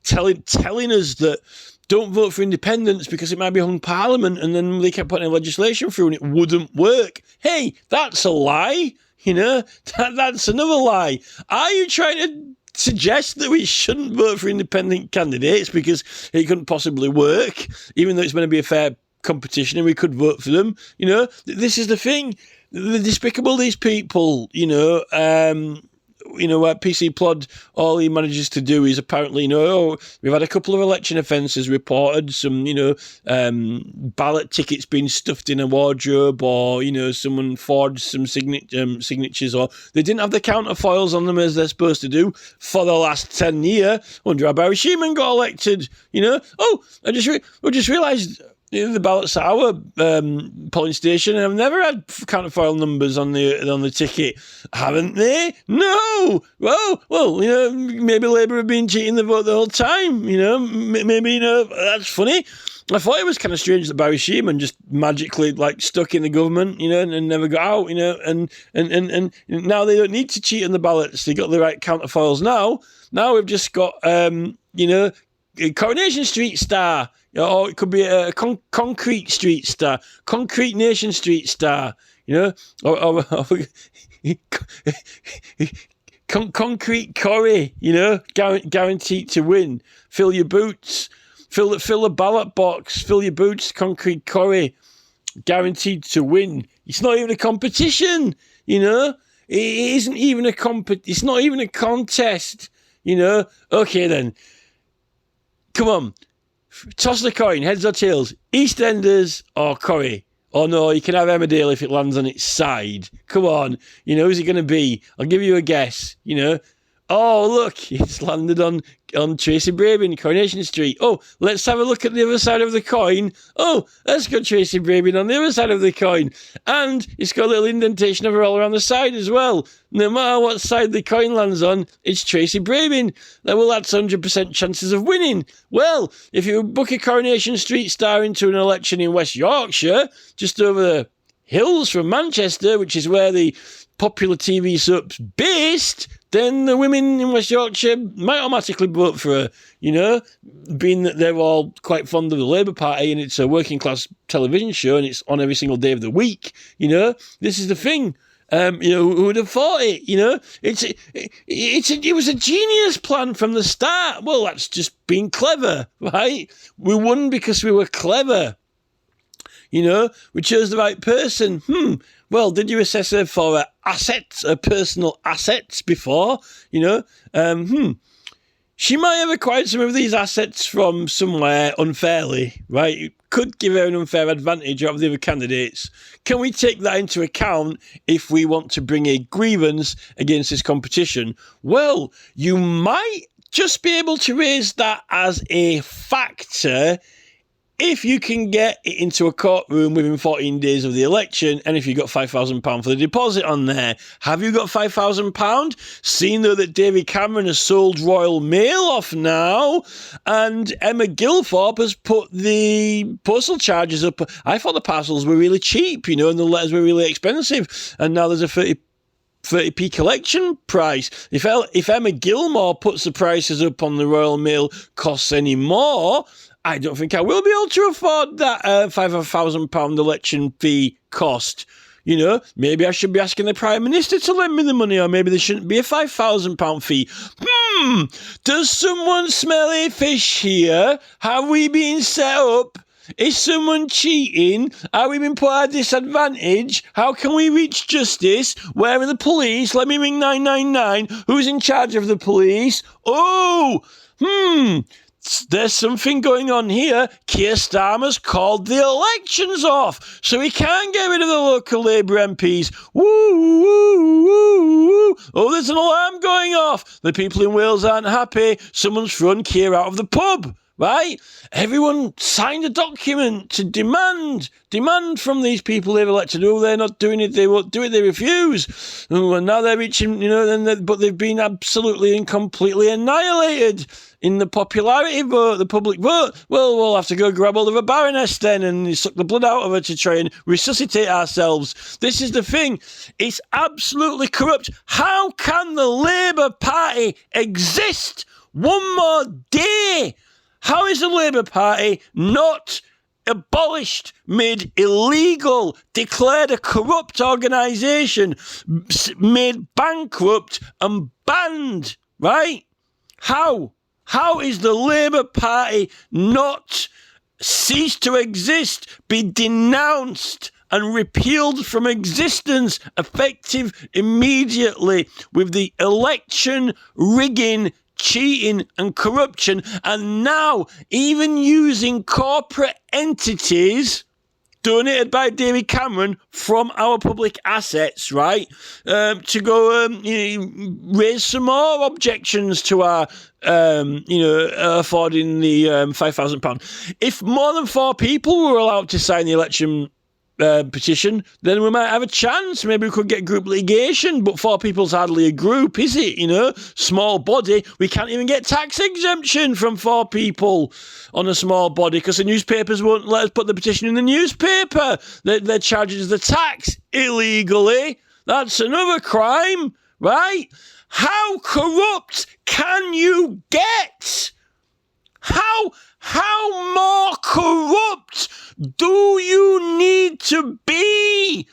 telling us that don't vote for independence because it might be hung parliament, and then they kept putting legislation through and it wouldn't work. Hey, that's a lie. That's another lie. Are you trying to suggest that we shouldn't vote for independent candidates because it couldn't possibly work, even though it's going to be a fair competition and we could vote for them? This is the thing. They're despicable, these people, what PC Plod, all he manages to do is apparently, we've had a couple of election offences reported, some, ballot tickets being stuffed in a wardrobe, or, someone forged some signatures, or they didn't have the counterfoils on them as they're supposed to do for the last 10 years. Wonder how Barry Sheeman got elected, I just realised the ballots at our polling station have never had counterfoil numbers on the ticket, haven't they? No. Well, maybe Labour have been cheating the vote the whole time. Maybe that's funny. I thought it was kind of strange that Barry Sheeman just magically stuck in the government, and never got out, and now they don't need to cheat on the ballots. They got the right counterfoils now. Now we've just got Coronation Street star. Or it could be a Concrete Street star, Concrete Nation Street star, or Concrete Corrie, guaranteed to win. Fill your boots, fill the ballot box, fill your boots, Concrete Corrie, guaranteed to win. It's not even a competition, It isn't even it's not even a contest, Okay then, come on. Toss the coin, heads or tails, EastEnders or Corrie? Or no, you can have Emmerdale if it lands on its side. Come on, who's it going to be? I'll give you a guess, Oh, look, it's landed on Tracy Brabin, Coronation Street. Oh, let's have a look at the other side of the coin. Oh, that's got Tracy Brabin on the other side of the coin. And it's got a little indentation of her all around the side as well. No matter what side the coin lands on, it's Tracy Brabin. Well, that's 100% chances of winning. Well, if you book a Coronation Street star into an election in West Yorkshire, just over the hills from Manchester, which is where the popular TV soap's based, then the women in West Yorkshire might automatically vote for her, being that they're all quite fond of the Labour Party and it's a working class television show and it's on every single day of the week, This is the thing. Who would have thought it? It was a genius plan from the start. Well, that's just being clever, right? We won because we were clever. We chose the right person. Well, did you assess her for her personal assets before? She might have acquired some of these assets from somewhere unfairly, right? It could give her an unfair advantage over the other candidates. Can we take that into account if we want to bring a grievance against this competition? Well, you might just be able to raise that as a factor if you can get it into a courtroom within 14 days of the election, and if you got £5,000 for the deposit on there. Have you got £5,000? Seeing though that David Cameron has sold Royal Mail off now, and Emma Gilthorpe has put the postal charges up. I thought the parcels were really cheap, and the letters were really expensive, and now there's a 30p collection price. If Emma Gilmore puts the prices up on the Royal Mail costs any more, I don't think I will be able to afford that £5,000 election fee cost. You know, maybe I should be asking the Prime Minister to lend me the money, or maybe there shouldn't be a £5,000 fee. Does someone smell a fish here? Have we been set up? Is someone cheating? Are we being put at a disadvantage? How can we reach justice? Where are the police? Let me ring 999. Who's in charge of the police? Oh, there's something going on here. Keir Starmer's called the elections off, so he can't get rid of the local Labour MPs. Woo, woo, woo, woo. Oh, there's an alarm going off. The people in Wales aren't happy. Someone's thrown Keir out of the pub. Right? Everyone signed a document to demand from these people they've elected. Oh, they're not doing it. They won't do it. They refuse. Oh, and now they're reaching, but they've been absolutely and completely annihilated in the popularity vote, the public vote. Well, we'll have to go grab hold of a Baroness then and suck the blood out of her to try and resuscitate ourselves. This is the thing. It's absolutely corrupt. How can the Labour Party exist one more day? How is the Labour Party not abolished, made illegal, declared a corrupt organisation, made bankrupt and banned, right? How? How is the Labour Party not ceased to exist, be denounced and repealed from existence, effective immediately, with the election rigging, cheating and corruption, and now even using corporate entities donated by David Cameron from our public assets, right, to go raise some more objections to our affording the £5,000. If more than 4 people were allowed to sign the election petition, then we might have a chance. Maybe we could get group litigation, but 4 people's hardly a group, is it? Small body. We can't even get tax exemption from 4 people on a small body because the newspapers won't let us put the petition in the newspaper. They're charging us the tax illegally. That's another crime, right? How corrupt can you get? How more corrupt do you need to be?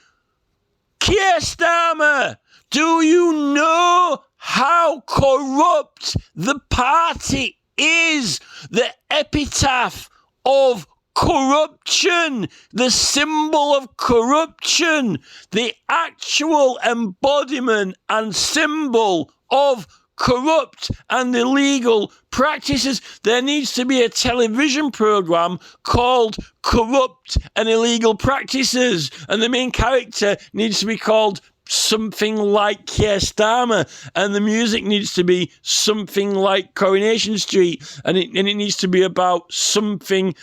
Keir Starmer, do you know how corrupt the party is? The epitaph of corruption, the symbol of corruption, the actual embodiment and symbol of corrupt and illegal practices. There needs to be a television program called Corrupt and Illegal Practices, and the main character needs to be called something like Keir Starmer, and the music needs to be something like Coronation Street, and it needs to be about something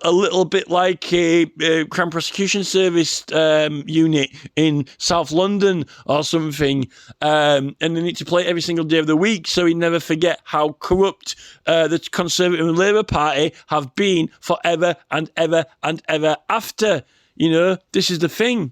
a little bit like a Crown Prosecution Service unit in South London or something, and they need to play it every single day of the week so we never forget how corrupt the Conservative and Labour Party have been forever and ever and ever after. This is the thing.